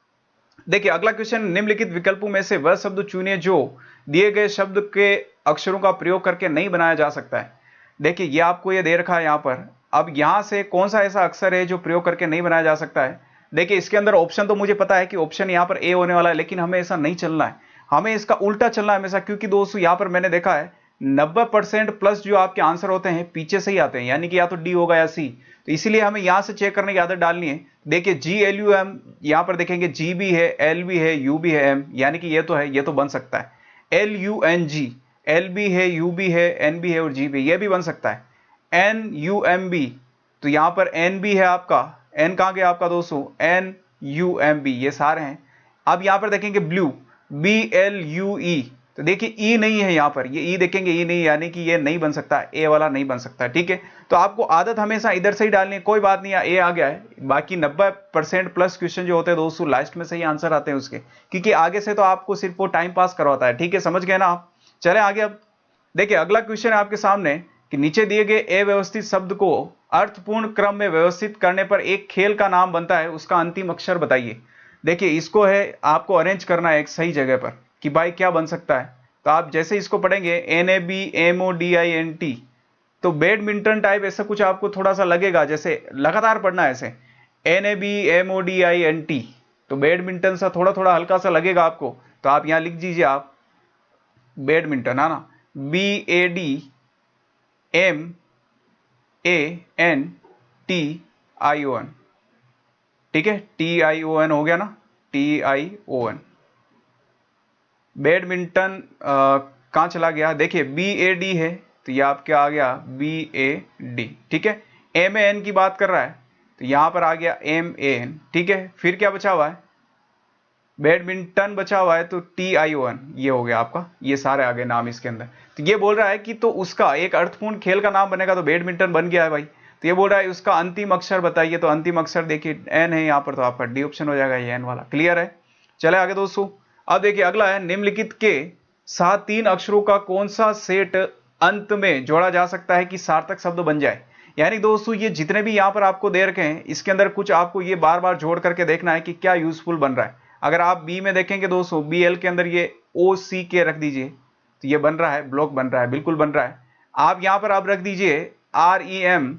देखिए अगला क्वेश्चन, निम्नलिखित विकल्पों में से वह शब्द चुनिए जो दिए गए शब्द के अक्षरों का प्रयोग करके नहीं बनाया जा सकता है। देखिए ये आपको ये दे रखा है यहां पर, अब यहां से कौन सा ऐसा अक्षर है जो प्रयोग करके नहीं बनाया जा सकता है? देखिए इसके अंदर ऑप्शन तो मुझे पता है कि ऑप्शन यहां पर ए होने वाला है, लेकिन हमें ऐसा नहीं चलना है, हमें इसका उल्टा चलना है हमेशा, क्योंकि दोस्तों यहां पर मैंने देखा है 90% प्लस जो आपके आंसर होते हैं पीछे से ही आते हैं, यानी कि या तो डी होगा या सी। तो इसीलिए हमें यहां से चेक करने की आदत डालनी है। देखिए जी एल यू एम, यहां पर देखेंगे जी भी है, एल भी है, यू भी है, एम, यानी कि ये तो है, ये तो बन सकता है। L U N G, L भी है, यू भी है, एन भी है और जी भी, ये भी बन सकता है। एन यू एम बी, तो यहां पर एन भी है आपका, एन कहां गया आपका दोस्तों? एन यू एम बी, ये सारे हैं। अब यहां पर देखेंगे blue, B L U E, तो देखिए ई नहीं है यहां पर, ये ई देखेंगे ई नहीं, यानी कि ये नहीं बन सकता, ए वाला नहीं बन सकता। ठीक है, तो आपको आदत हमेशा इधर से ही डालनी है, कोई बात नहीं, ए आ गया है। बाकी 90% प्लस क्वेश्चन जो होते हैं दोस्तों लास्ट में से ही आंसर आते हैं उसके, क्योंकि आगे से तो आपको सिर्फ वो टाइम पास करवाता है। ठीक है, समझ गए ना आप? चले आगे। अब देखिए अगला क्वेश्चन है आपके सामने कि नीचे दिए गए अव्यवस्थित शब्द को अर्थपूर्ण क्रम में व्यवस्थित करने पर एक खेल का नाम बनता है, उसका अंतिम अक्षर बताइए। देखिए इसको है आपको अरेंज करना है एक सही जगह पर कि भाई क्या बन सकता है। तो आप जैसे इसको पढ़ेंगे NABMODINT, तो बैडमिंटन टाइप ऐसा कुछ आपको थोड़ा सा लगेगा, जैसे लगातार पढ़ना है ऐसे NABMODINT, तो बैडमिंटन सा थोड़ा थोड़ा हल्का सा लगेगा आपको। तो आप यहां लिख दीजिए आप बैडमिंटन, है ना, BADMANTION। ठीक है, TION हो गया ना, TION। बैडमिंटन कहां चला गया? देखिए BAD है, तो ये आपके आ गया BAD। ठीक है, MAN की बात कर रहा है, तो यहां पर आ गया MAN। ठीक है, फिर क्या बचा हुआ है? बैडमिंटन बचा हुआ है, तो TION, ये हो गया आपका, ये सारे आ गए नाम इसके अंदर। तो ये बोल रहा है कि तो उसका एक अर्थपूर्ण खेल का नाम बनेगा, तो बैडमिंटन बन गया है भाई। तो ये बोल रहा है उसका अंतिम अक्षर बताइए, तो अंतिम अक्षर देखिए एन है यहाँ पर, तो आपका डी ऑप्शन हो जाएगा ये एन वाला। क्लियर है? चले आगे दोस्तों। अब देखिए अगला है निम्नलिखित के साथ 3 अक्षरों का कौन सा सेट अंत में जोड़ा जा सकता है कि सार्थक शब्द बन जाए। यानी दोस्तों ये जितने भी यहाँ पर आपको दे रखे हैं इसके अंदर कुछ आपको ये बार बार जोड़ करके देखना है कि क्या यूजफुल बन रहा है। अगर आप बी में देखेंगे दोस्तों, बी एल के अंदर ये ओ सी के रख दीजिए तो ये बन रहा है, ब्लॉक बन रहा है, बिल्कुल बन रहा है। आप यहाँ पर आप रख दीजिए आर ई एम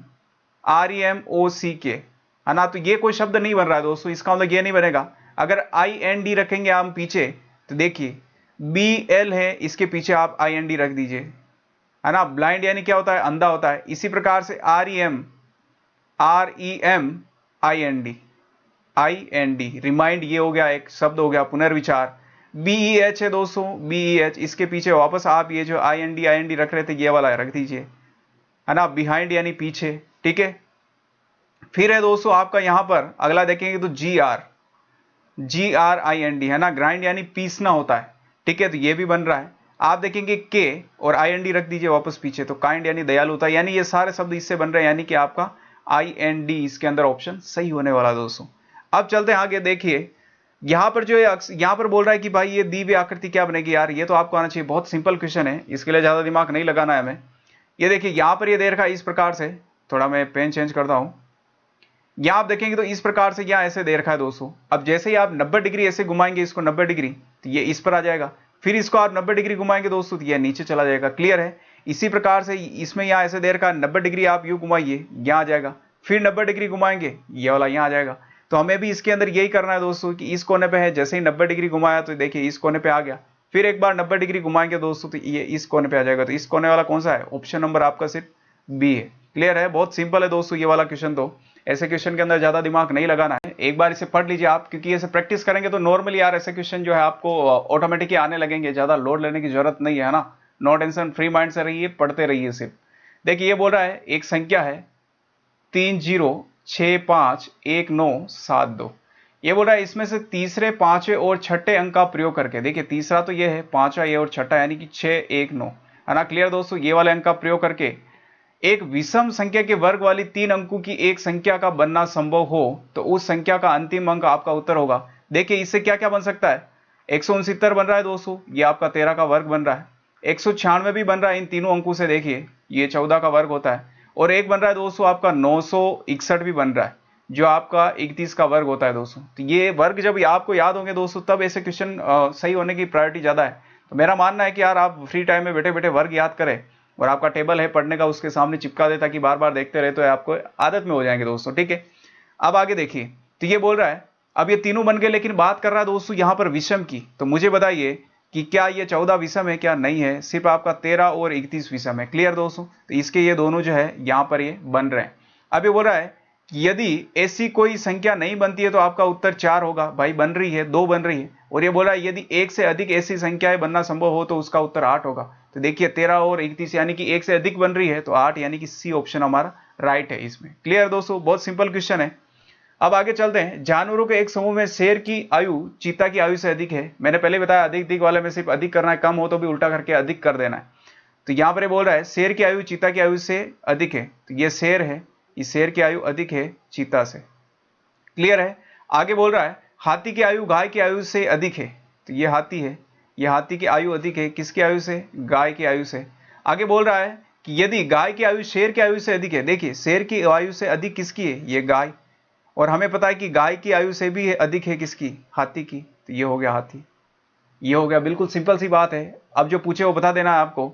ओ सी के, है ना, तो ये कोई शब्द नहीं बन रहा है दोस्तों, इसका मतलब ये नहीं बनेगा। अगर आई एन डी रखेंगे हम पीछे तो देखिए बी एल है, इसके पीछे आप आई एन डी रख दीजिए, है ना। ब्लाइंड यानी क्या होता है, अंधा होता है। इसी प्रकार से R E M I N D remind, ये हो गया एक शब्द हो गया। पुनर्विचार बी ई एच है दोस्तों, बी ई एच, इसके पीछे वापस आप ये जो आई एन डी रख रहे थे ये वाला रख दीजिए, है ना। बिहाइंड यानी पीछे, ठीक है। फिर है दोस्तों आपका यहां पर अगला देखेंगे तो जी आर आई एन डी, है ना। ग्राइंड यानी पीसना होता है, ठीक है, तो ये भी बन रहा है। आप देखेंगे के और आई एन डी रख दीजिए वापस पीछे, तो काइंड यानी दयालु होता है। यानी ये सारे शब्द इससे बन रहे हैं, यानी कि आपका आई एन डी इसके अंदर ऑप्शन सही होने वाला है दोस्तों। अब चलते हैं आगे। देखिए यहां पर जो है यहां पर बोल रहा है कि भाई ये दी हुई आकृति क्या बनेगी। यार ये तो आपको आना चाहिए, बहुत सिंपल क्वेश्चन है, इसके लिए ज्यादा दिमाग नहीं लगाना है हमें। ये देखिए यहां पर ये दे रखा है इस प्रकार से, थोड़ा मैं पेन चेंज करता हूं। यहां आप देखेंगे तो इस प्रकार से यहां ऐसे दे रखा है दोस्तों। अब जैसे ही आप 90 डिग्री ऐसे घुमाएंगे इसको 90 डिग्री, तो ये इस पर आ जाएगा। फिर इसको आप 90 डिग्री घुमाएंगे दोस्तों तो ये नीचे चला जाएगा। क्लियर है? इसी प्रकार से इसमें यहां ऐसे दे रखा है 90 डिग्री आप यूं घुमाइए, यहां आ जाएगा। फिर 90 डिग्री घुमाएंगे ये वाला यहां आ जाएगा। तो हमें भी इसके अंदर यही करना है दोस्तों कि इस कोने पे है, जैसे ही 90 डिग्री घुमाया तो देखिए इस कोने पे आ गया। फिर एक बार 90 डिग्री घुमाएंगे दोस्तों तो ये इस कोने पे आ जाएगा। तो इस कोने वाला कौन सा है? ऑप्शन नंबर आपका सिर्फ बी है। क्लियर है? बहुत सिंपल है दोस्तों ये वाला क्वेश्चन। तो ऐसे क्वेश्चन के अंदर ज्यादा दिमाग नहीं लगाना है, एक बार इसे पढ़ लीजिए आप, क्योंकि ऐसे प्रैक्टिस करेंगे तो नॉर्मली यार ऐसे क्वेश्चन जो है आपको ऑटोमेटिकली आने लगेंगे, ज्यादा लोड लेने की जरूरत नहीं है ना। नो टेंशन, फ्री माइंड से रहिए, पढ़ते रहिए सिर्फ। देखिए ये बोल रहा है एक संख्या है 30651972। ये बोल रहा है इसमें से तीसरे, पांचवें और छठे अंक का प्रयोग करके, देखिए तीसरा तो ये है, पांचवा ये और छठा यानी कि 619, है ना। क्लियर दोस्तों? ये वाले अंक का प्रयोग करके एक विषम संख्या के वर्ग वाली 3 अंकों की एक संख्या का बनना संभव हो तो उस संख्या का अंतिम अंक आपका उत्तर होगा। देखिए इससे क्या क्या बन सकता है। 169 बन रहा है दोस्तों, ये आपका 13 का वर्ग बन रहा है। 196 भी बन रहा है इन तीनों अंकों से, देखिए ये 14 का वर्ग होता है। और एक बन रहा है दोस्तों आपका 961 भी बन रहा है, जो आपका 31 का वर्ग होता है दोस्तों। तो ये वर्ग जब आपको याद होंगे दोस्तों तब ऐसे क्वेश्चन सही होने की प्रायोरिटी ज्यादा है। तो मेरा मानना है कि यार आप फ्री टाइम में बैठे बैठे वर्ग याद करें, और आपका टेबल है पढ़ने का उसके सामने चिपका दे ताकि बार बार देखते रहे, तो आपको आदत में हो जाएंगे दोस्तों, ठीक है। अब आगे देखिए, तो ये बोल रहा है अब ये तीनों बन गए, लेकिन बात कर रहा है दोस्तों यहां पर विषम की। तो मुझे बताइए कि क्या ये 14 विषम है? क्या नहीं है, सिर्फ आपका 13 और 31 विषम है। क्लियर दोस्तों? तो इसके ये दोनों जो है यहां पर ये बन रहे हैं। अब ये बोल रहा है कि यदि ऐसी कोई संख्या नहीं बनती है तो आपका उत्तर 4 होगा। भाई बन रही है, 2 बन रही है। और ये बोल रहा है यदि 1 से अधिक ऐसी संख्याएं बनना संभव हो तो उसका उत्तर 8 होगा। तो देखिए 13 और 31 यानी कि 1 से अधिक बन रही है, तो 8 यानी कि सी ऑप्शन हमारा राइट है इसमें। क्लियर दोस्तों? बहुत सिंपल क्वेश्चन है। अब आगे चलते हैं। जानवरों के एक समूह में शेर की आयु चीता की आयु से अधिक है। मैंने पहले बताया अधिक वाले में सिर्फ अधिक करना है, कम हो तो भी उल्टा करके अधिक कर देना है। तो यहां पर बोल रहा है शेर की आयु चीता की आयु से अधिक है, तो ये शेर है, इस शेर की आयु अधिक है चीता से। क्लियर है? आगे बोल रहा है हाथी की आयु गाय की आयु से अधिक है, तो ये हाथी है, ये हाथी की आयु अधिक है किसकी आयु से? गाय की आयु से। आगे बोल रहा है कि यदि गाय की आयु शेर की आयु से अधिक है, देखिए शेर की आयु से अधिक किसकी है? ये गाय। और हमें पता है कि गाय की आयु से भी अधिक है किसकी? हाथी की। तो ये हो गया हाथी, ये हो गया। बिल्कुल सिंपल सी बात है। अब जो पूछे वो बता देना है आपको।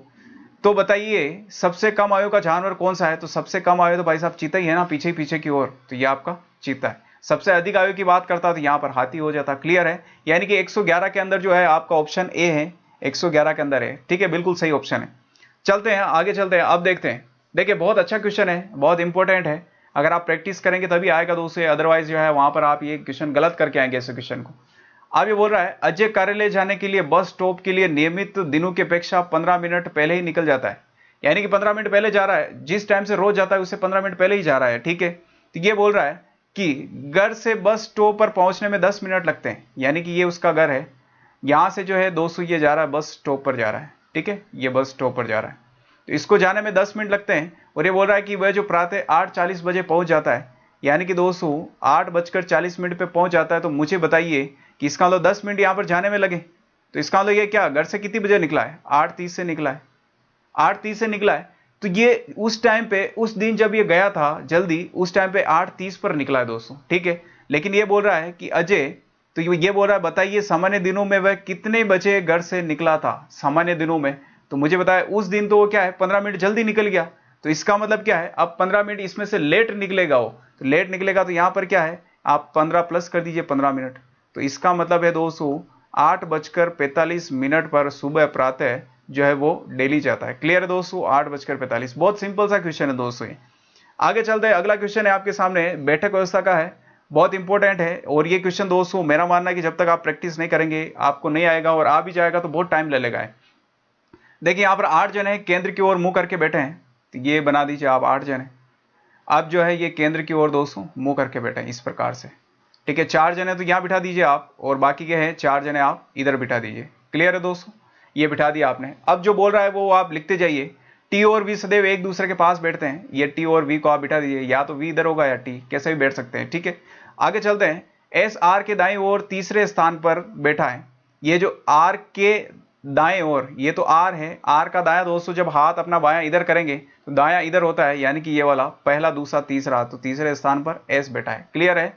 तो बताइए सबसे कम आयु का जानवर कौन सा है? तो सबसे कम आयु तो भाई साहब चीता ही है ना, पीछे पीछे की ओर, तो ये आपका चीता है। सबसे अधिक आयु की बात करता तो यहां पर हाथी हो जाता। क्लियर है? यानी कि 111 के अंदर जो है आपका ऑप्शन ए है, 111 के अंदर है, ठीक है, बिल्कुल सही ऑप्शन है। चलते हैं आगे, चलते हैं। अब देखते हैं, देखिए बहुत अच्छा क्वेश्चन है, बहुत इंपॉर्टेंट है। अगर आप प्रैक्टिस करेंगे तभी आएगा दोस्तों, अदरवाइज जो है वहां पर आप ये क्वेश्चन गलत करके आएंगे इस क्वेश्चन को। अब ये बोल रहा है अजय कार्यालय जाने के लिए बस स्टॉप के लिए नियमित दिनों की अपेक्षा 15 मिनट पहले ही निकल जाता है। यानी कि 15 मिनट पहले जा रहा है, जिस टाइम से रोज जाता है उससे 15 मिनट पहले ही जा रहा है, ठीक है। तो ये बोल रहा है कि घर से बस स्टॉप पर पहुंचने में 10 मिनट लगते हैं। यानी कि ये उसका घर है, यहां से जो है दोस्तों ये जा रहा है बस स्टॉप पर जा रहा है, ठीक है, ये बस स्टॉप पर जा रहा है। तो इसको जाने में 10 मिनट लगते हैं और ये बोल रहा है कि वह जो प्रातः 8:40 बजे पहुंच जाता है, यानी कि दोस्तों 8:40 पे पहुंच जाता है। तो मुझे बताइए कि इसका मतलब 10 मिनट यहां पर जाने में लगे। तो इसका मतलब ये क्या, घर से कितनी बजे निकला है, 8:30 से निकला है, 8:30 से निकला है। तो ये उस टाइम पे, उस दिन जब ये गया था जल्दी, उस टाइम पे 8:30 पर निकला है दोस्तों, ठीक है। लेकिन ये बोल रहा है कि अजय, तो ये बोल रहा है बताइए सामान्य दिनों में वह कितने बजे घर से निकला था, सामान्य दिनों में। तो मुझे बताया उस दिन तो वो क्या है 15 मिनट जल्दी निकल गया। तो इसका मतलब क्या है, अब 15 मिनट इसमें से लेट निकलेगा वो, तो लेट निकलेगा तो यहां पर क्या है, आप 15 प्लस कर दीजिए 15 मिनट। तो इसका मतलब है दोस्तों 8:45 पर सुबह प्रातः जो है वो डेली जाता है। क्लियर है दोस्तों, 8:45। बहुत सिंपल सा क्वेश्चन है दोस्तों ये। आगे चलते हैं, अगला क्वेश्चन है आपके सामने, बैठक व्यवस्था का है, बहुत इंपॉर्टेंट है। और ये क्वेश्चन दोस्तों मेरा मानना है कि जब तक आप प्रैक्टिस नहीं करेंगे आपको नहीं आएगा, और आ भी जाएगा तो बहुत टाइम ले लेगा। देखिए यहाँ पर 8 जने केंद्र की ओर मुंह करके बैठे हैं, तो ये बना दीजिए आप 8 जने। अब जो है ये केंद्र की ओर दोस्तों मुंह करके बैठे हैं इस प्रकार से, ठीक है। 4 जने तो यहाँ बिठा दीजिए आप, और बाकी के हैं 4 जने आप इधर बिठा दीजिए। क्लियर है दोस्तों, ये बिठा दिया आपने। अब जो बोल रहा है वो आप लिखते जाइए। टी और वी सदैव एक दूसरे के पास बैठते हैं, ये टी और वी को आप बिठा दीजिए, या तो वी इधर होगा या टी, कैसे भी बैठ सकते हैं, ठीक है। आगे चलते हैं, एस आर के दाईं ओर तीसरे स्थान पर बैठा है। ये जो आर के दाएं ओर, ये तो आर है, आर का दायां दोस्तों जब हाथ अपना बायां इधर करेंगे तो दायां इधर होता है, यानी कि ये वाला पहला दूसरा तीसरा, तो तीसरे स्थान पर एस बैठा है। क्लियर है,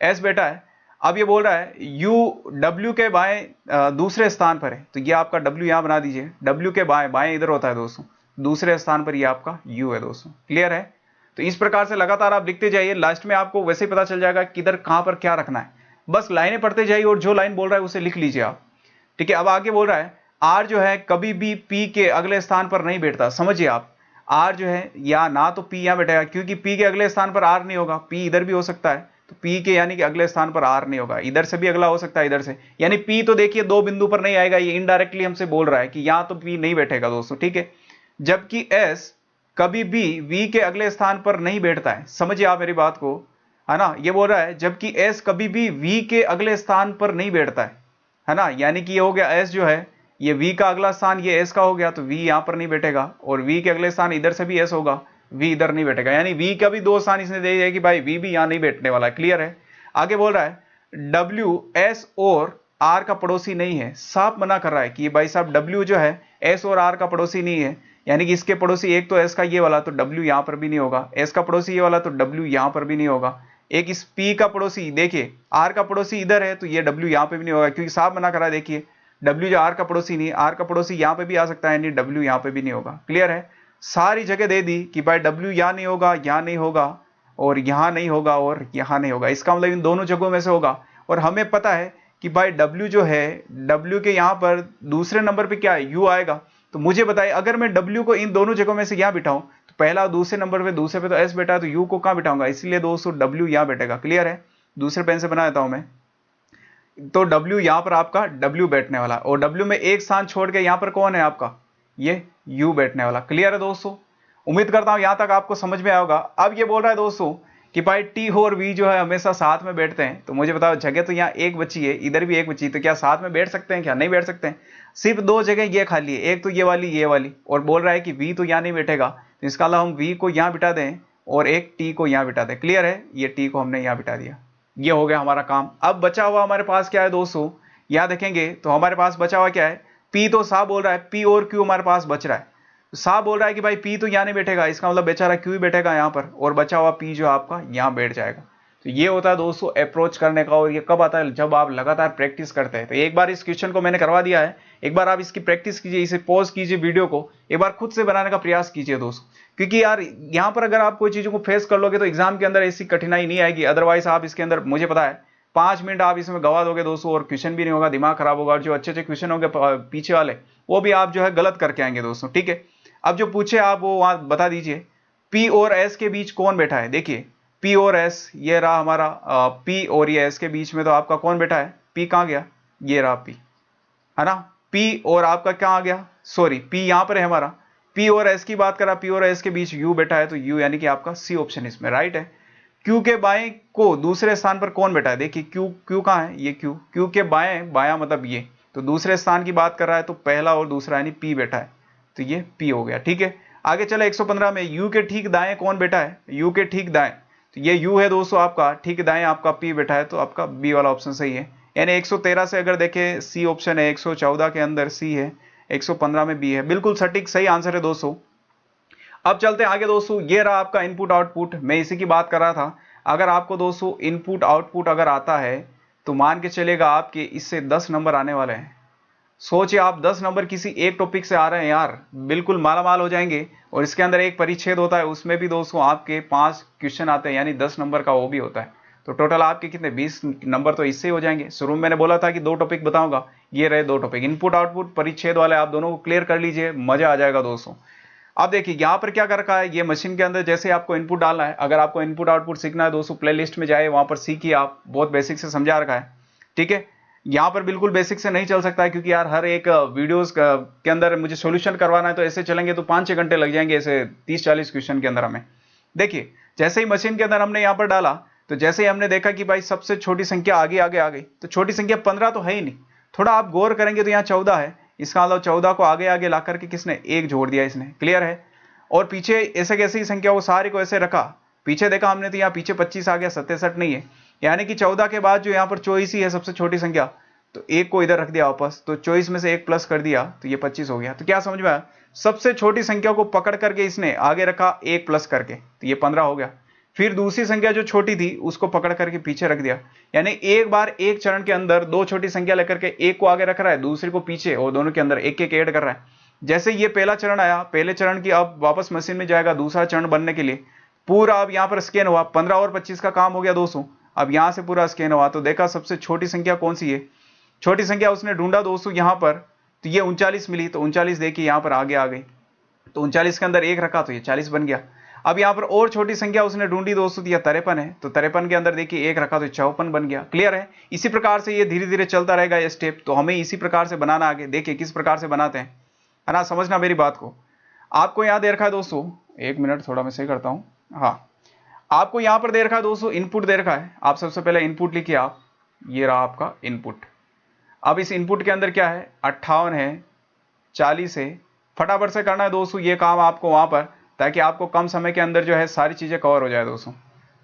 एस बैठा है। अब ये बोल रहा है यू डब्ल्यू के बाएं दूसरे स्थान पर है, तो ये आपका डब्ल्यू यहां बना दीजिए, डब्ल्यू के बाएं, बाएं इधर होता है दोस्तों, दूसरे स्थान पर ये आपका यू है दोस्तों। क्लियर है, तो इस प्रकार से लगातार आप लिखते जाइए, लास्ट में आपको वैसे ही पता चल जाएगा कि इधर कहां पर क्या रखना है। बस लाइनें पढ़ते जाइए और जो लाइन बोल रहा है उसे लिख लीजिए आप, ठीक है। अब आगे बोल रहा है आर जो है कभी भी पी के अगले स्थान पर नहीं बैठता। समझिए आप, आर जो है या ना तो पी यहां बैठेगा, क्योंकि पी के अगले स्थान पर आर नहीं होगा, पी इधर भी हो सकता है, तो पी के यानी कि अगले स्थान पर आर नहीं होगा, इधर से भी अगला हो सकता है, इधर से, यानी पी तो देखिए दो बिंदु पर नहीं आएगा। ये इनडायरेक्टली हमसे बोल रहा है कि यहां तो पी नहीं बैठेगा दोस्तों, ठीक है। जबकि एस कभी भी वी के अगले स्थान पर नहीं बैठता है। समझिए आप मेरी बात को, है ना। ये बोल रहा है जबकि एस कभी भी वी के अगले स्थान पर नहीं बैठता है ना। यानी कि ये हो गया एस जो है, ये v का अगला स्थान ये s का हो गया, तो v यहां पर नहीं बैठेगा, और v के अगले स्थान इधर से भी s होगा, v इधर नहीं बैठेगा, यानी v का भी दो स्थान इसने दे दिया कि भाई v भी यहां नहीं बैठने वाला है। क्लियर है। आगे बोल रहा है w s और r का पड़ोसी नहीं है। साफ मना कर रहा है कि भाई साहब w जो है s और r का पड़ोसी नहीं है, यानी कि इसके पड़ोसी एक तो s का ये वाला, तो w यहां पर भी नहीं होगा, s का पड़ोसी ये वाला, तो w यहां पर भी नहीं होगा। एक इस p का पड़ोसी, देखिए r का पड़ोसी इधर है, तो ये w यहां पर भी नहीं होगा, क्योंकि साफ मना कर रहा है। देखिए W जो R का पड़ोसी नहीं, R का पड़ोसी यहां पे भी आ सकता है, यानी W यहां पे भी नहीं होगा। क्लियर है, सारी जगह दे दी कि भाई W यहां नहीं होगा, यहां नहीं होगा, और यहां नहीं होगा, और यहां नहीं होगा। इसका मतलब इन दोनों जगहों में से होगा। और हमें पता है कि भाई W जो है, W के यहां पर दूसरे नंबर पे क्या है, U आएगा। तो मुझे बताइए अगर मैं W को इन दोनों जगहों में से यहां बिठाऊं, तो पहला और दूसरे नंबर पे, दूसरे पे तो S बैठा है, तो U को कहां बिठाऊंगा, इसलिए दोस्तों W यहां बैठेगा। क्लियर है, दूसरे पेन से बना देता हूं मैं, तो W यहां पर आपका W बैठने वाला, और W में एक स्थान छोड़ के यहां पर कौन है आपका, ये U बैठने वाला। क्लियर है दोस्तों, उम्मीद करता हूं यहां तक आपको समझ में आया होगा। अब ये बोल रहा है दोस्तों कि भाई T और V जो है हमेशा साथ में बैठते हैं, तो मुझे बताओ जगह तो यहाँ एक बची है, इधर भी एक बची, तो क्या साथ में बैठ सकते हैं, क्या नहीं बैठ सकते हैं। सिर्फ दो जगह ये खाली है, एक तो ये वाली, और बोल रहा है कि V तो यहाँ नहीं बैठेगा, तो इसका अलावा हम V को यहाँ बिठा दें और एक T को यहाँ बिठा दें। क्लियर है, ये T को हमने यहाँ बिठा दिया, ये हो गया हमारा काम। अब बचा हुआ हमारे पास क्या है दोस्तों, यहां देखेंगे तो हमारे पास बचा हुआ क्या है, P तो साहब बोल रहा है, P और Q हमारे पास बच रहा है। तो साहब बोल रहा है कि भाई P तो यहां नहीं बैठेगा, इसका मतलब बेचारा Q ही बैठेगा यहां पर, और बचा हुआ P जो आपका यहां बैठ जाएगा। तो ये होता है दोस्तों अप्रोच करने का, और ये कब आता है, जब आप लगातार प्रैक्टिस करते हैं। तो एक बार इस क्वेश्चन को मैंने करवा दिया है, एक बार आप इसकी प्रैक्टिस कीजिए, इसे पॉज कीजिए वीडियो को, एक बार खुद से बनाने का प्रयास कीजिए दोस्तों। क्योंकि यार यहाँ पर अगर आप कोई चीजों को फेस कर लोगे तो एग्जाम के अंदर ऐसी कठिनाई नहीं आएगी। अदरवाइज आप इसके अंदर, मुझे पता है 5 मिनट आप इसमें गवा दोगे दोस्तों, और क्वेश्चन भी नहीं होगा, दिमाग खराब होगा, और जो अच्छे अच्छे क्वेश्चन होंगे पीछे वाले वो भी आप जो है गलत करके आएंगे दोस्तों, ठीक है। अब जो पूछे आप वो वहां बता दीजिए। P और S के बीच कौन बैठा है, देखिए P और S, ये रहा हमारा P और ये S के बीच में तो आपका कौन बैठा है, P कहां गया, ये रहा P, है ना। P और आपका क्या आ गया, सॉरी P यहां पर है हमारा, P और S की बात करा, P और S के बीच U बैठा है, तो U यानी कि आपका C ऑप्शन इसमें राइट है। Q के बाएं को दूसरे स्थान पर कौन बैठा है, देखिए Q कहां है, ये Q के बाएं, बायां मतलब ये, तो दूसरे स्थान की बात कर रहा है, तो पहला और दूसरा यानी P बैठा है, तो ये P हो गया, ठीक है। आगे चले 115 में, u के ठीक दाएं कौन बैठा है, u के ठीक दाएं, तो ये u है दोस्तों आपका, ठीक दाएं आपका p बैठा है, तो आपका b वाला ऑप्शन सही है। यानी 113 से अगर देखें c ऑप्शन है, 114 के अंदर c है, 115 में b है, बिल्कुल सटीक सही आंसर है दोस्तों। अब चलते हैं आगे दोस्तों, ये रहा आपका इनपुट आउटपुट, मैं इसी की बात कर रहा था। अगर आपको दोस्तों इनपुट आउटपुट अगर आता है तो मान के चलेगा आपके इससे 10 नंबर आने वाले हैं। सोचिए आप 10 नंबर किसी एक टॉपिक से आ रहे हैं यार, बिल्कुल मालामाल हो जाएंगे। और इसके अंदर एक परिच्छेद होता है, उसमें भी दोस्तों आपके 5 क्वेश्चन आते हैं, यानी 10 नंबर का वो भी होता है। तो टोटल आपके कितने 20 नंबर तो इससे ही हो जाएंगे। शुरू में मैंने बोला था कि 2 टॉपिक बताऊंगा, ये रहे 2 टॉपिक, इनपुट आउटपुट परिच्छेद वाले, आप दोनों को क्लियर कर लीजिए, मजा आ जाएगा दोस्तों। अब देखिए यहां पर क्या कर रखा है, ये मशीन के अंदर जैसे आपको इनपुट डालना है, अगर आपको इनपुट आउटपुट सीखना है दोस्तों, प्लेलिस्ट में जाए, वहां पर सीखिए आप, बहुत बेसिक से समझा रखा है, ठीक है। यहाँ पर बिल्कुल बेसिक से नहीं चल सकता है, क्योंकि यार हर एक वीडियोस के अंदर मुझे सॉल्यूशन करवाना है, तो ऐसे चलेंगे तो 5-6 घंटे लग जाएंगे, ऐसे 30-40 क्वेश्चन के अंदर हमें। देखिए जैसे ही मशीन के अंदर हमने यहाँ पर डाला, तो जैसे ही हमने देखा कि भाई सबसे छोटी संख्या आगे आगे आ गई, तो छोटी संख्या 15 तो है ही नहीं, थोड़ा आप गौर करेंगे तो यहाँ 14 है, इसका मतलब 14 को आगे आगे ला करके किसने 1 जोड़ दिया इसने, क्लियर है। और पीछे ऐसे कैसी संख्या को सारी को ऐसे रखा, पीछे देखा हमने तो यहाँ पीछे 25 आ गया, 67 नहीं है, यानी कि 14 के बाद जो यहाँ पर 24 ही है सबसे छोटी संख्या, तो 1 को इधर रख दिया वापस, तो 24 में से 1 प्लस कर दिया तो ये 25 हो गया। तो क्या समझ में आया, सबसे छोटी संख्या को पकड़ करके इसने आगे रखा 1 प्लस करके, तो ये 15 हो गया। फिर दूसरी संख्या जो छोटी थी उसको पकड़ करके पीछे रख दिया, यानी एक बार एक चरण के अंदर 2 छोटी संख्या लेकर के एक को आगे रख रहा है, दूसरे को पीछे, और दोनों के अंदर एक एक ऐड कर रहा है। जैसे ये पहला चरण आया, पहले चरण की अब वापस मशीन में जाएगा दूसरा चरण बनने के लिए, पूरा अब यहाँ पर स्कैन हुआ, 15 और 25 का काम हो गया दोस्तों। अब यहाँ से पूरा स्कैन हुआ, तो देखा सबसे छोटी संख्या कौन सी है, छोटी संख्या उसने ढूंढा दोस्तों यहाँ पर, तो ये 39 मिली, तो 39 देखिए यहाँ पर आगे आ गई, तो 39 के अंदर 1 रखा तो ये 40 बन गया। अब यहाँ पर और छोटी संख्या उसने ढूंढी दोस्तों, तो यह 53 है, तो 53 के अंदर देखिए 1 रखा तो 54 बन गया, क्लियर है। इसी प्रकार से ये धीरे धीरे चलता रहेगा ये स्टेप, तो हमें इसी प्रकार से बनाना आगे, देखिए किस प्रकार से बनाते हैं, है ना, समझना मेरी बात को। आपको यहाँ दे रखा है दोस्तों, 1 मिनट थोड़ा मैं सही करता हूँ, हाँ, आपको यहाँ पर दे रखा है दोस्तों इनपुट दे रखा है, आप सबसे पहले इनपुट लिखिए आप, ये रहा आपका इनपुट। अब इस इनपुट के अंदर क्या है, 58 है, 40 है, फटाफट से करना है दोस्तों ये काम आपको वहां पर, ताकि आपको कम समय के अंदर जो है सारी चीजें कवर हो जाए दोस्तों।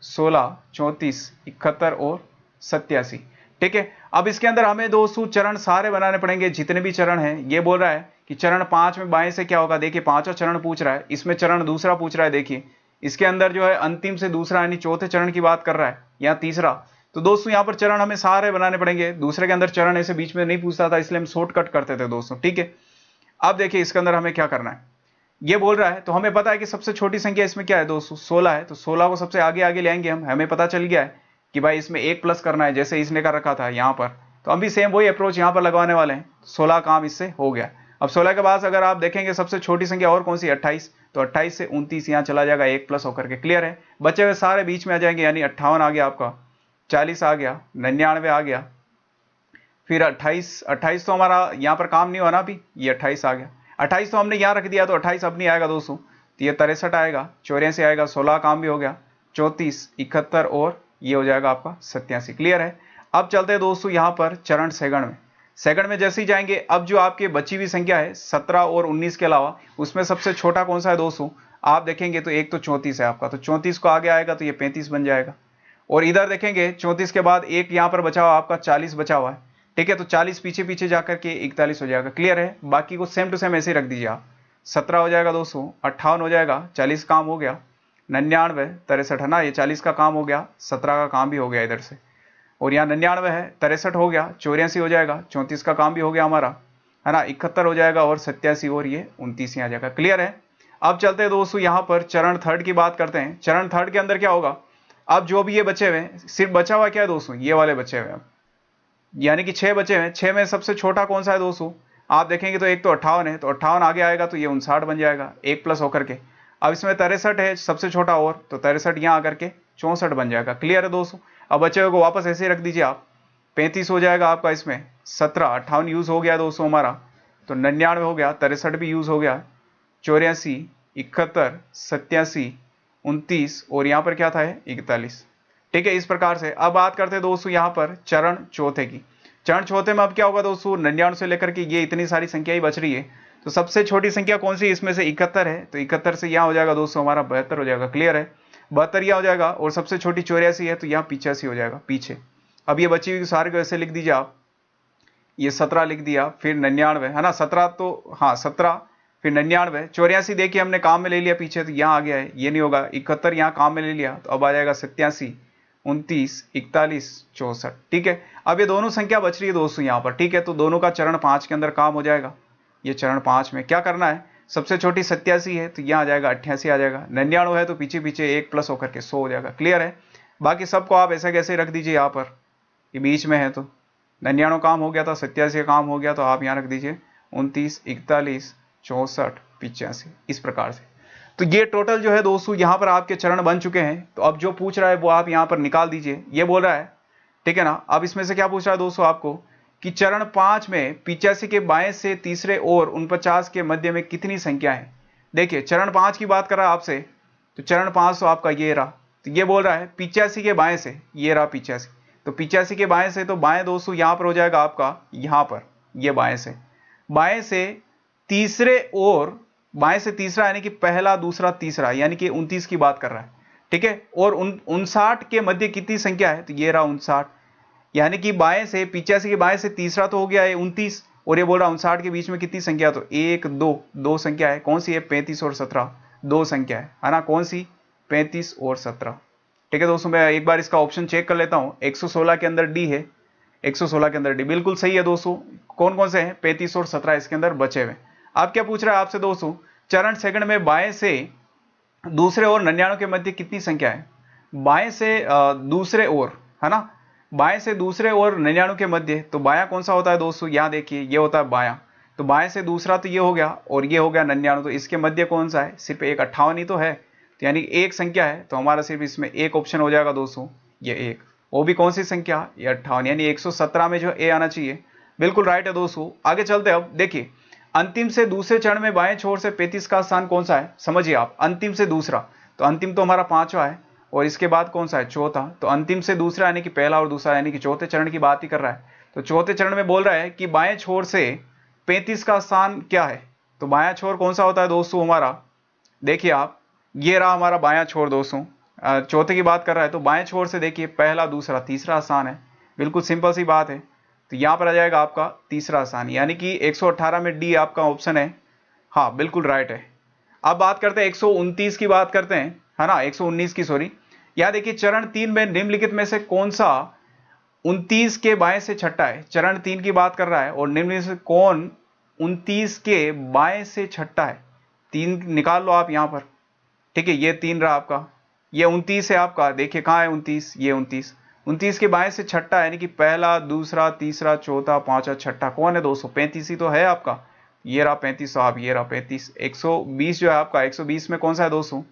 16, 34, 71 और 87, ठीक है। अब इसके अंदर हमें दोस्तों चरण सारे बनाने पड़ेंगे, जितने भी चरण हैं। ये बोल रहा है कि चरण 5 में बाएं से क्या होगा, देखिए 5वां चरण पूछ रहा है, इसमें चरण दूसरा पूछ रहा है, देखिए इसके अंदर जो है अंतिम से दूसरा यानी चौथे चरण की बात कर रहा है, या तीसरा। तो दोस्तों यहाँ पर चरण हमें सारे बनाने पड़ेंगे, दूसरे के अंदर चरण ऐसे बीच में नहीं पूछता था, इसलिए हम शॉर्टकट करते थे दोस्तों, ठीक है। अब देखिए इसके अंदर हमें क्या करना है, ये बोल रहा है, तो हमें पता है कि सबसे छोटी संख्या इसमें क्या है दोस्तों, 16 है, तो 16 को सबसे आगे आगे ले आएंगे हम, हमें पता चल गया है कि भाई इसमें 1 प्लस करना है, जैसे इसने कर रखा था यहाँ पर, तो हम भी सेम वही अप्रोच यहाँ पर लगवाने वाले हैं। 16 काम इससे हो गया। अब 16 के बाद अगर आप देखेंगे सबसे छोटी संख्या और कौन सी, 28, तो 28 से 29 यहाँ चला जाएगा 1 प्लस होकर के, क्लियर है। बचे हुए सारे बीच में आ जाएंगे, यानी 58 आ गया आपका, 40 आ गया, 99 आ गया, फिर 28 तो हमारा यहाँ पर काम नहीं हुआ ना अभी, ये 28 आ गया, 28 तो हमने यहाँ रख दिया, तो 28 अब नहीं आएगा दोस्तों, तो ये 63 आएगा, 84 आएगा, 16 काम भी हो गया, 34, 71 और ये हो जाएगा आपका 87, क्लियर है। अब चलते हैं दोस्तों यहाँ पर चरण सेकंड में। सेकंड में जैसे ही जाएंगे, अब जो आपकी बची हुई संख्या है 17 और 19 के अलावा, उसमें सबसे छोटा कौन सा है दोस्तों, आप देखेंगे तो एक तो 34 है आपका, तो 34 को आगे आएगा तो ये 35 बन जाएगा। और इधर देखेंगे 34 के बाद एक यहाँ पर बचा हुआ आपका 40 बचा हुआ है, ठीक है, तो 40 पीछे पीछे जाकर के 41 हो जाएगा, क्लियर है। बाकी को सेम टू सेम ऐसे ही रख दीजिए आप, 17 हो जाएगा दोस्तों, 58 हो जाएगा, 40 काम हो गया, 99, 63 है ना, ये 40 का काम हो गया, 17 का काम भी हो गया इधर से, और यहाँ 99 है, 63 हो गया, 84 हो जाएगा, 34 का काम भी हो गया हमारा, है ना, 71 हो जाएगा, और 87 और ये 29 आ जाएगा, क्लियर है। अब चलते हैं दोस्तों यहाँ पर चरण थर्ड की बात करते हैं। चरण थर्ड के अंदर क्या होगा, अब जो भी ये बचे हुए, सिर्फ बचा हुआ क्या है दोस्तों, ये वाले बचे हुए, यानी कि 6 बचे हैं, 6 में सबसे छोटा कौन सा है दोस्तों, आप देखेंगे तो एक तो 58 है, तो 58 आगे आएगा तो ये 59 बन जाएगा, 1 प्लस होकर के। अब इसमें 63 है सबसे छोटा, और तो 63 यहाँ आकर के 64 बन जाएगा, क्लियर है दोस्तों। अब बचे हुए को वापस ऐसे ही रख दीजिए आप, 35 हो जाएगा आपका, इसमें 17, 58 यूज हो गया दोस्तों हमारा, तो 99 हो गया, 63 भी यूज हो गया, 84, 71, 87, 29 और यहाँ पर क्या था 41, ठीक है। इस प्रकार से अब बात करते हैं दोस्तों यहाँ पर चरण चौथे की। चरण चौथे में अब क्या होगा दोस्तों, 99 से लेकर के ये इतनी सारी संख्या ही बच रही है, तो सबसे छोटी संख्या कौन सी इसमें से 71 है, तो 71 से यहाँ हो जाएगा दोस्तों हमारा 72 हो जाएगा। क्लियर है, 72 यहाँ हो जाएगा, और सबसे छोटी 84 है तो यहाँ 85 हो जाएगा पीछे। अब ये बची हुई सारे को ऐसे लिख दीजिए आप, ये 17 लिख दिया, फिर 99 है ना, 17 तो हाँ 17, फिर 99, 84 देखिए हमने काम में ले लिया पीछे, तो यहाँ आ गया है, ये नहीं होगा, 71 यहाँ काम में ले लिया, तो अब आ जाएगा 87, 29, 41, 64। ठीक है, अब ये दोनों संख्या बच रही है दोस्तों यहाँ पर। ठीक है, तो दोनों का चरण 5 के अंदर काम हो जाएगा। ये चरण 5 में क्या करना है, सबसे छोटी 87 है तो यहाँ आ जाएगा 88 आ जाएगा, 99 है तो पीछे पीछे 1 प्लस होकर के 100 हो जाएगा। क्लियर है, बाकी सबको आप ऐसे कैसे रख दीजिए यहाँ पर, ये बीच में है तो 99 काम हो गया था, 87 काम हो गया, तो आप यहाँ रख दीजिए 29, 41, 64, 85 इस प्रकार से। तो ये टोटल जो है दोस्तों यहाँ पर आपके चरण बन चुके हैं। तो अब जो पूछ रहा है वो आप यहाँ पर निकाल दीजिए, ये बोल रहा है, ठीक है ना। अब इसमें से क्या पूछ रहा है दोस्तों आपको कि चरण 5 में 85 के बाएं से तीसरे और 49 के मध्य में कितनी संख्या है। देखिए चरण 5 की बात कर रहा है आपसे, तो चरण 5 तो आपका ये रहा, तो ये बोल रहा है 85 के बाएं से, ये रहा 85, तो 85 के बाएं से, तो बाएं दोस्तों यहां पर हो जाएगा आपका, यहां पर ये बाएं से तीसरे और, बाएं से तीसरा यानी कि पहला दूसरा तीसरा, यानी कि 29 की बात कर रहा है। ठीक है, और 59 के मध्य कितनी संख्या है, तो ये रहा 59, यानी कि बाएं से 85 के बाएं से तीसरा तो हो गया है 29, और ये बोल रहा 59 के बीच में कितनी संख्या, तो 1 2 दो संख्या है, कौन सी है, 35 और 17, दो संख्या है ना, कौन सी, 35 और 17। ठीक है दोस्तों, मैं एक बार इसका ऑप्शन चेक कर लेता हूं, 116 के अंदर डी है, 116 के अंदर डी बिल्कुल सही है दोस्तों। कौन कौन से हैं, 35 और 17 इसके अंदर बचे हुए। आप क्या पूछ रहा है आपसे दोस्तों, चरण सेकंड में बाएं से दूसरे और 99 के मध्य कितनी संख्या है, बाएं से दूसरे ओर है ना, बाएं से दूसरे और 99 के मध्य, तो बायां कौन सा होता है दोस्तों, यहां देखिए ये होता है बायां, तो बाएं से दूसरा तो ये हो गया और ये हो गया 99, तो इसके मध्य कौन सा है, सिर्फ एक 58 ही तो है, तो यानी एक संख्या है, तो हमारा सिर्फ इसमें एक ऑप्शन हो जाएगा दोस्तों, ये एक, वो भी कौन सी संख्या, ये 58, यानी 117 में जो ए आना चाहिए। बिल्कुल राइट है दोस्तों। आगे चलते हैं, अब देखिए अंतिम से दूसरे चरण में बाएं छोर से 35 का स्थान कौन सा है, समझिए आप, अंतिम से दूसरा, तो अंतिम तो हमारा 5वां है, और इसके बाद कौन सा है, चौथा, तो अंतिम से दूसरा यानी कि पहला और दूसरा, यानी कि चौथे चरण की बात ही कर रहा है। तो चौथे चरण में बोल रहा है कि बाएं छोर से 35 का स्थान क्या है, तो बायां छोर कौन सा होता है दोस्तों हमारा, देखिए आप, ये रहा हमारा बायां छोर दोस्तों, चौथे की बात कर रहा है, तो बाएं छोर से देखिए पहला दूसरा तीसरा स्थान है, बिल्कुल सिंपल सी बात है, तो यहां पर आ जाएगा आपका तीसरा स्थान, यानी कि 118 में डी आपका ऑप्शन है, हाँ बिल्कुल राइट है। अब बात करते हैं 129 की बात करते हैं, है ना, 119 की, सॉरी। यहां देखिए चरण 3 में निम्नलिखित में से कौन सा 29 के बाएं से छठा है, चरण 3 की बात कर रहा है, और निम्न में से कौन 29 के बाएं से छठा है, 3 निकाल लो आप यहां पर। ठीक है, ये 3 रहा आपका, ये 29 है आपका, देखिए कहां है 29, ये 29 के बाएं से छठा, यानी कि पहला दूसरा तीसरा चौथा पांचवा छठा कौन है दोस्तों, 35 ही तो है आपका, ये रहा 35, तो आप ये रहा 35, 120 जो है आपका, 120 में कौन सा है दोस्तों,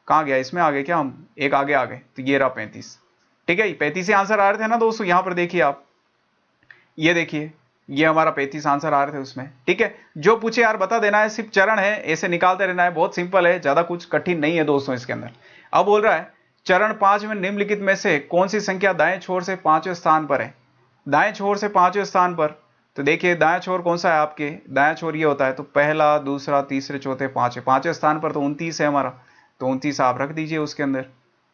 कहां गया, इसमें आ गए क्या हम, एक आगे आ गए, तो ये रहा 35। ठीक है, 35 से आंसर आ रहे थे ना दोस्तों, यहां पर देखिए आप, ये देखिए ये हमारा 35 आंसर आ रहे थे उसमें। ठीक है, जो पूछे यार बता देना है, सिर्फ चरण है, ऐसे निकालते रहना है, बहुत सिंपल है, ज्यादा कुछ कठिन नहीं है दोस्तों इसके अंदर। अब बोल रहा है चरण 5 में निम्नलिखित में से कौन सी संख्या दाएं छोर से 5वें स्थान पर है, दाएं छोर से 5वें स्थान पर, तो देखिए दाएं छोर कौन सा है आपके, दाएं छोर ये होता है, तो पहला दूसरा तीसरे चौथे पांचवें स्थान पर तो 29 है हमारा, तो 29 आप रख दीजिए उसके अंदर,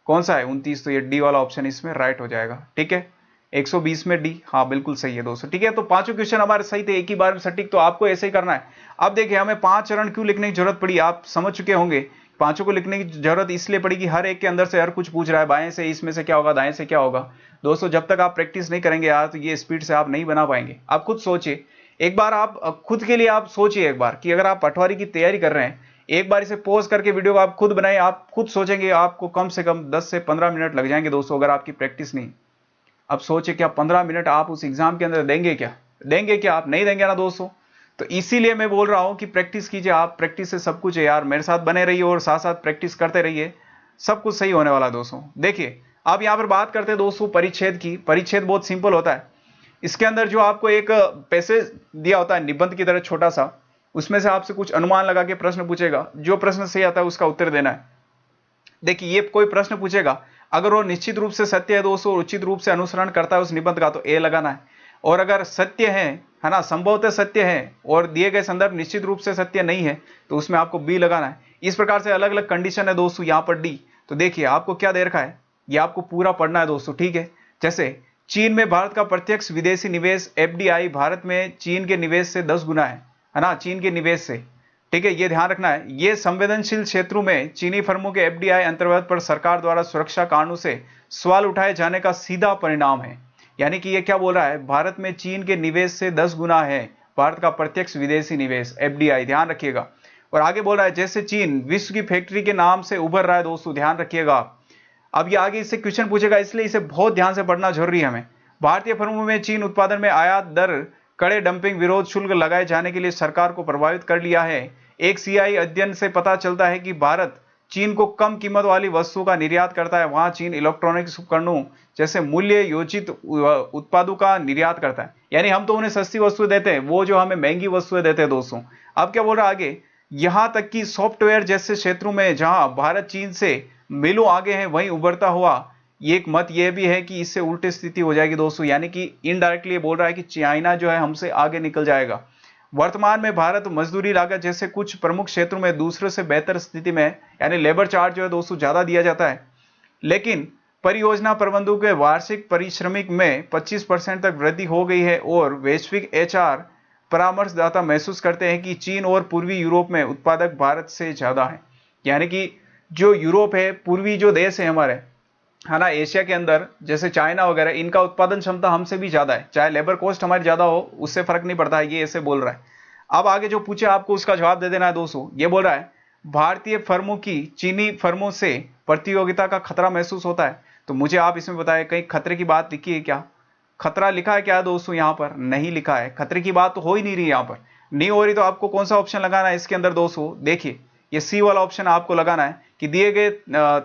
कौन सा है 29, तो ये डी वाला ऑप्शन इसमें राइट हो जाएगा। ठीक है, 120 में डी, हाँ बिल्कुल सही है दोस्तों। ठीक है, तो पांचों क्वेश्चन हमारे सही थे, एक ही बार में सटीक, तो आपको ऐसे ही करना है। अब देखिए हमें 5 चरण क्यों लिखने की जरूरत पड़ी, आप समझ चुके होंगे, पांचों को लिखने की जरूरत इसलिए पड़ी कि हर एक के अंदर से हर कुछ पूछ रहा है, बाएं से इसमें से क्या होगा, दाएं से क्या होगा। दोस्तों जब तक आप प्रैक्टिस नहीं करेंगे यार, तो ये स्पीड से आप नहीं बना पाएंगे। आप खुद सोचिए एक बार, आप खुद के लिए आप सोचिए एक बार कि अगर आप पटवारी की तैयारी कर रहे हैं, एक बार इसे पॉज करके वीडियो को आप खुद बनाएं, आप खुद सोचेंगे आपको कम से कम 10 से 15 मिनट लग जाएंगे दोस्तों, अगर आपकी प्रैक्टिस नहीं। अब सोचिए क्या 15 मिनट आप उस एग्जाम के अंदर देंगे क्या आप नहीं देंगे ना दोस्तों। तो इसीलिए मैं बोल रहा हूं कि प्रैक्टिस कीजिए आप, प्रैक्टिस से सब कुछ है यार, मेरे साथ बने रहिए और साथ साथ प्रैक्टिस करते रहिए, सब कुछ सही होने वाला है दोस्तों। देखिए अब यहां पर बात करते हैं दोस्तों परिच्छेद की। परिच्छेद बहुत सिंपल होता है, इसके अंदर जो आपको एक पैसेज दिया होता है निबंध की तरह छोटा सा, उसमें से आपसे कुछ अनुमान लगा के प्रश्न पूछेगा, जो प्रश्न सही आता है उसका उत्तर देना है। देखिए ये कोई प्रश्न पूछेगा, अगर वो निश्चित रूप से सत्य है दोस्तों, उचित रूप से अनुसरण करता है उस निबंध का, तो ए लगाना है, और अगर सत्य है ना, संभवतः सत्य है और दिए गए संदर्भ निश्चित रूप से सत्य नहीं है, तो उसमें आपको बी लगाना है। इस प्रकार से अलग अलग कंडीशन है दोस्तों यहाँ पर डी। तो देखिए आपको क्या दे रखा है, ये आपको पूरा पढ़ना है दोस्तों, ठीक है। जैसे चीन में भारत का प्रत्यक्ष विदेशी निवेश एफडीआई भारत में चीन के निवेश से 10 गुना है ना, चीन के निवेश से, ठीक है, ये ध्यान रखना है। ये संवेदनशील क्षेत्रों में चीनी फर्मों के एफडीआई अंतर्गत पर सरकार द्वारा सुरक्षा कारणों से सवाल उठाए जाने का सीधा परिणाम है। यानी कि ये क्या बोल रहा है, भारत में चीन के निवेश से 10 गुना है भारत का प्रत्यक्ष विदेशी निवेश एफडीआई, ध्यान रखिएगा। और आगे बोल रहा है जैसे चीन विश्व की फैक्ट्री के नाम से उभर रहा है दोस्तों, ध्यान रखिएगा। अब ये आगे इससे क्वेश्चन पूछेगा, इसलिए इसे बहुत ध्यान से पढ़ना जरूरी है हमें। भारतीय फर्मों में चीन उत्पादन में आयात दर कड़े डंपिंग विरोध शुल्क लगाए जाने के लिए सरकार को प्रभावित कर लिया है। एक सीआई अध्ययन से पता चलता है कि भारत चीन को कम कीमत वाली वस्तुओं का निर्यात करता है, वहां चीन इलेक्ट्रॉनिक्स उपकरणों जैसे मूल्य योजित उत्पादों का निर्यात करता है। यानी हम तो उन्हें सस्ती वस्तुएं देते हैं, वो जो हमें महंगी वस्तुएं देते हैं दोस्तों। अब क्या बोल रहा है आगे, यहां तक कि सॉफ्टवेयर जैसे क्षेत्रों में जहां भारत चीन से मीलों आगे है वहीं उभरता हुआ। एक मत यह भी है कि इससे उल्टी स्थिति हो जाएगी दोस्तों, यानी कि इनडायरेक्टली बोल रहा है कि चाइना जो है हमसे आगे निकल जाएगा। वर्तमान में भारत मजदूरी लागत जैसे कुछ प्रमुख क्षेत्रों में दूसरों से बेहतर स्थिति में है, यानी लेबर चार्ज जो है दोस्तों ज्यादा दिया जाता है। लेकिन परियोजना प्रबंधकों के वार्षिक पारिश्रमिक में 25% तक वृद्धि हो गई है और वैश्विक एचआर परामर्शदाता महसूस करते हैं कि चीन और पूर्वी यूरोप में उत्पादक भारत से ज्यादा है। यानी कि जो यूरोप है, पूर्वी जो देश है हमारे, है ना, एशिया के अंदर जैसे चाइना वगैरह, इनका उत्पादन क्षमता हमसे भी ज्यादा है, चाहे लेबर कॉस्ट हमारी ज्यादा हो उससे फर्क नहीं पड़ता है, ये ऐसे बोल रहा है। अब आगे जो पूछे आपको उसका जवाब दे देना है दोस्तों। ये बोल रहा है भारतीय फर्मों की चीनी फर्मों से प्रतियोगिता का खतरा महसूस होता है। तो मुझे आप इसमें बताएं, कहीं खतरे की बात लिखी है क्या? खतरा लिखा है क्या दोस्तों? यहां पर नहीं लिखा है, खतरे की बात तो हो ही नहीं रही, यहां पर नहीं हो रही। तो आपको कौन सा ऑप्शन लगाना है इसके अंदर दोस्तों? देखिए ये सी वाला ऑप्शन आपको लगाना है कि दिए गए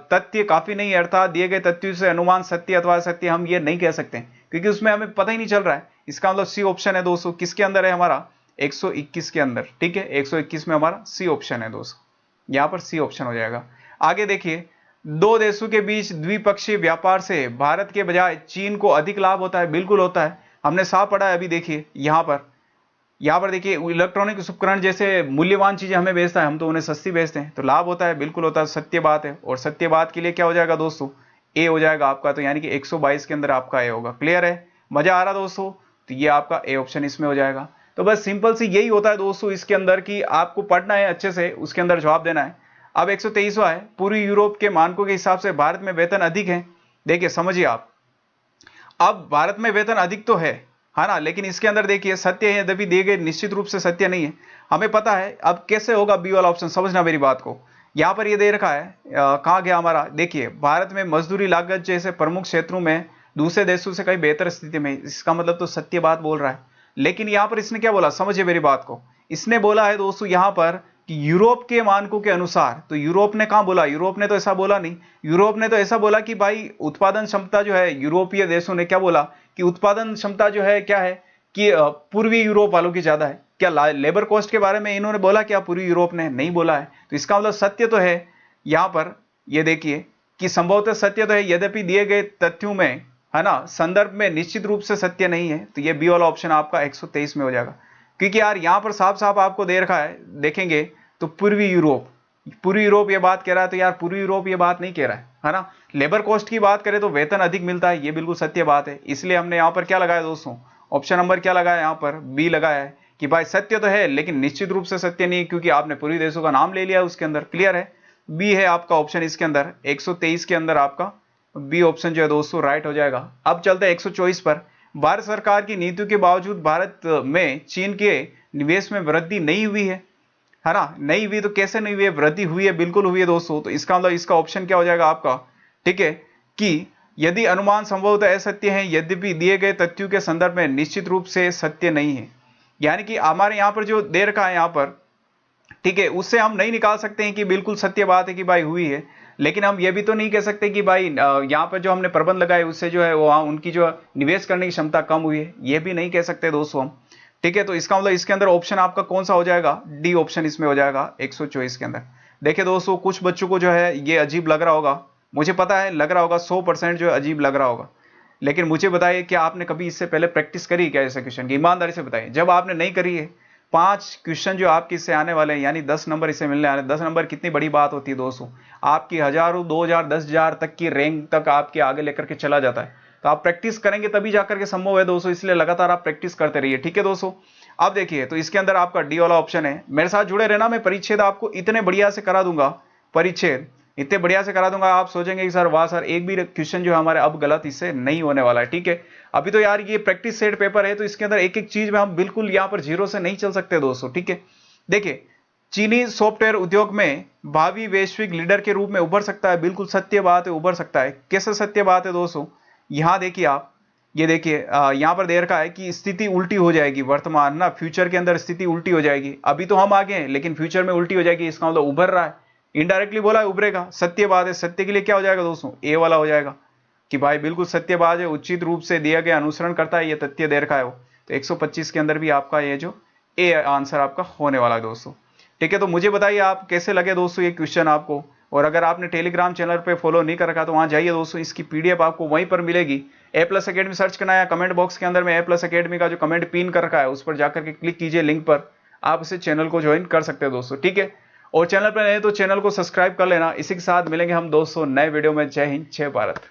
तथ्य काफी नहीं है, अर्थात दिए गए तथ्यों से अनुमान सत्य अथवा असत्य हम ये नहीं कह सकते क्योंकि उसमें हमें पता ही नहीं चल रहा है। इसका मतलब सी ऑप्शन है दोस्तों। किसके अंदर है हमारा? 121 के अंदर, ठीक है, 121 में हमारा सी ऑप्शन है दोस्तों, यहां पर सी ऑप्शन हो जाएगा। आगे देखिए, दो देशों के बीच द्विपक्षीय व्यापार से भारत के बजाय चीन को अधिक लाभ होता है। बिल्कुल होता है, हमने साफ पढ़ा है। अभी देखिए यहां पर देखिए इलेक्ट्रॉनिक उपकरण जैसे मूल्यवान चीजें हमें बेचता है, हम तो उन्हें सस्ती बेचते हैं, तो लाभ होता है, बिल्कुल होता है, सत्य बात है। और सत्य बात के लिए क्या हो जाएगा दोस्तों? ए हो जाएगा आपका। तो यानी कि 122 के अंदर आपका ए होगा। क्लियर है? मजा आ रहा दोस्तों? तो ये आपका ए ऑप्शन इसमें हो जाएगा। तो बस सिंपल सी यही होता है दोस्तों इसके अंदर कि आपको पढ़ना है अच्छे से, उसके अंदर जवाब देना है। अब 123वां है, पूर्वी यूरोप के मानकों के हिसाब से भारत में वेतन अधिक है। देखिए समझिए आप, अब भारत में वेतन अधिक तो है ना, लेकिन इसके अंदर देखिए सत्य है यद्यपि दिए गए निश्चित रूप से सत्य नहीं है, हमें पता है। अब कैसे होगा बी वाला ऑप्शन? समझना मेरी बात को। यहां पर ये दे रखा है, कहां गया हमारा? देखिए भारत में मजदूरी लागत जैसे प्रमुख क्षेत्रों में दूसरे देशों से कहीं बेहतर स्थिति में, इसका मतलब तो सत्य बात बोल रहा है। लेकिन यहां पर इसने क्या बोला, समझिए मेरी बात को। इसने बोला है दोस्तों यहां पर कि यूरोप के मानकों के अनुसार। तो यूरोप ने कहां बोला? यूरोप ने तो ऐसा बोला नहीं। यूरोप ने तो ऐसा बोला कि भाई उत्पादन क्षमता जो है, यूरोपीय देशों ने क्या बोला कि उत्पादन क्षमता जो है क्या है कि पूर्वी यूरोप वालों की ज्यादा है। क्या लेबर कॉस्ट के बारे में इन्होंने बोला क्या? पूर्वी यूरोप ने नहीं बोला है। तो इसका मतलब सत्य तो है यहां पर, ये देखिए कि संभवतः सत्य तो है यद्यपि दिए गए तथ्यों में, है ना, संदर्भ में निश्चित रूप से सत्य नहीं है। तो ये बी वाला ऑप्शन आपका 123 में हो जाएगा। क्योंकि यार यहां पर साफ साफ आपको दे रखा है, देखेंगे तो पूर्वी यूरोप ये बात कह रहा है, तो यार पूर्वी यूरोप ये बात नहीं कह रहा है ना। लेबर कॉस्ट की बात करें तो वेतन अधिक मिलता है, ये बिल्कुल सत्य बात है। इसलिए हमने यहां पर क्या लगाया दोस्तों? ऑप्शन नंबर क्या लगाया? यहां पर बी लगाया है कि भाई सत्य तो है लेकिन निश्चित रूप से सत्य नहीं, क्योंकि आपने पूर्वी देशों का नाम ले लिया उसके अंदर। क्लियर है? बी है आपका ऑप्शन इसके अंदर, 123 के अंदर आपका बी ऑप्शन जो है दोस्तों राइट हो जाएगा। अब चलते हैं 124 पर। भारत सरकार की नीतियों के बावजूद भारत में चीन के निवेश में वृद्धि नहीं हुई है ना। नहीं हुई तो कैसे नहीं हुई है? वृद्धि हुई है, बिल्कुल हुई है दोस्तों। तो इसका मतलब इसका ऑप्शन क्या हो जाएगा आपका? ठीक है, कि यदि अनुमान संभवतः असत्य है यद्यपि दिए गए तथ्यों के संदर्भ में निश्चित रूप से सत्य नहीं है। यानी कि हमारे यहां पर जो दे रखा है यहां पर, ठीक है, उससे हम नहीं निकाल सकते हैं कि बिल्कुल सत्य बात है कि भाई हुई है। लेकिन हम ये भी तो नहीं कह सकते कि भाई यहाँ पर जो हमने प्रबंध लगाए उससे जो है वहां उनकी जो निवेश करने की क्षमता कम हुई है, ये भी नहीं कह सकते दोस्तों हम। ठीक है, तो इसका मतलब इसके अंदर ऑप्शन आपका कौन सा हो जाएगा? डी ऑप्शन इसमें हो जाएगा 124 के अंदर। देखिए दोस्तों, कुछ बच्चों को जो है ये अजीब लग रहा होगा, मुझे पता है लग रहा होगा, 100% जो है अजीब लग रहा होगा। लेकिन मुझे बताइए कि आपने कभी इससे पहले प्रैक्टिस करी क्या ऐसे क्वेश्चन की, ईमानदारी से बताइए। जब आपने नहीं करी है, 5 क्वेश्चन जो आपके इससे आने वाले हैं, यानी 10 नंबर इससे मिलने वाले, 10 नंबर कितनी बड़ी बात होती है दोस्तों, आपकी हजारों, 2000, 10,000 तक की रैंक तक आपके आगे लेकर के चला जाता है। तो आप प्रैक्टिस करेंगे तभी जाकर के संभव है दोस्तों, इसलिए लगातार आप प्रैक्टिस करते रहिए, ठीक है दोस्तों। अब देखिए, तो इसके अंदर आपका डी वाला ऑप्शन है, मेरे साथ जुड़े रहना, मैं परिच्छेद आपको इतने बढ़िया से करा दूंगा, परिच्छेद इतने बढ़िया से करा दूंगा, आप सोचेंगे कि सर वाह सर, एक भी क्वेश्चन जो हमारे अब गलत इससे नहीं होने वाला है, ठीक है। अभी तो यार ये प्रैक्टिस सेट पेपर है, तो इसके अंदर एक एक चीज में हम बिल्कुल यहां पर जीरो से नहीं चल सकते दोस्तों, ठीक है। देखिए, चीनी सॉफ्टवेयर उद्योग में भावी वैश्विक लीडर के रूप में उभर सकता है, बिल्कुल सत्य बात है, उभर सकता है। कैसे सत्य बात है दोस्तों, यहां देखिए आप, ये देखिए यहां पर दे रखा है कि स्थिति उल्टी हो जाएगी, वर्तमान ना फ्यूचर के अंदर स्थिति उल्टी हो जाएगी। अभी तो हम आगे हैं, लेकिन फ्यूचर में उल्टी हो जाएगी, इसका मतलब उभर रहा है, इनडायरेक्टली बोला है उभरेगा, सत्य बात है। सत्य के लिए क्या हो जाएगा दोस्तों, ए वाला हो जाएगा कि भाई बिल्कुल सत्यबाज है, उचित रूप से दिया गया अनुसरण करता है, ये तथ्य दे रखा है वो। तो 125 के अंदर भी आपका ये जो ए आंसर आपका होने वाला है दोस्तों, ठीक है। तो मुझे बताइए आप कैसे लगे दोस्तों ये क्वेश्चन आपको, और अगर आपने टेलीग्राम चैनल पे फॉलो नहीं कर रखा तो वहां जाइए दोस्तों, इसकी पीडीएफ आपको वहीं पर मिलेगी। ए प्लस अकेडमी सर्च करना है, कमेंट बॉक्स के अंदर में ए प्लस अकेडमी का जो कमेंट पिन कर रखा है उस पर जाकर के क्लिक कीजिए लिंक पर, आप इसे चैनल को ज्वाइन कर सकते हैं दोस्तों, ठीक है। और चैनल पर नए तो चैनल को सब्सक्राइब कर लेना। इसी के साथ मिलेंगे हम दोस्तों नए वीडियो में। जय हिंद, जय भारत।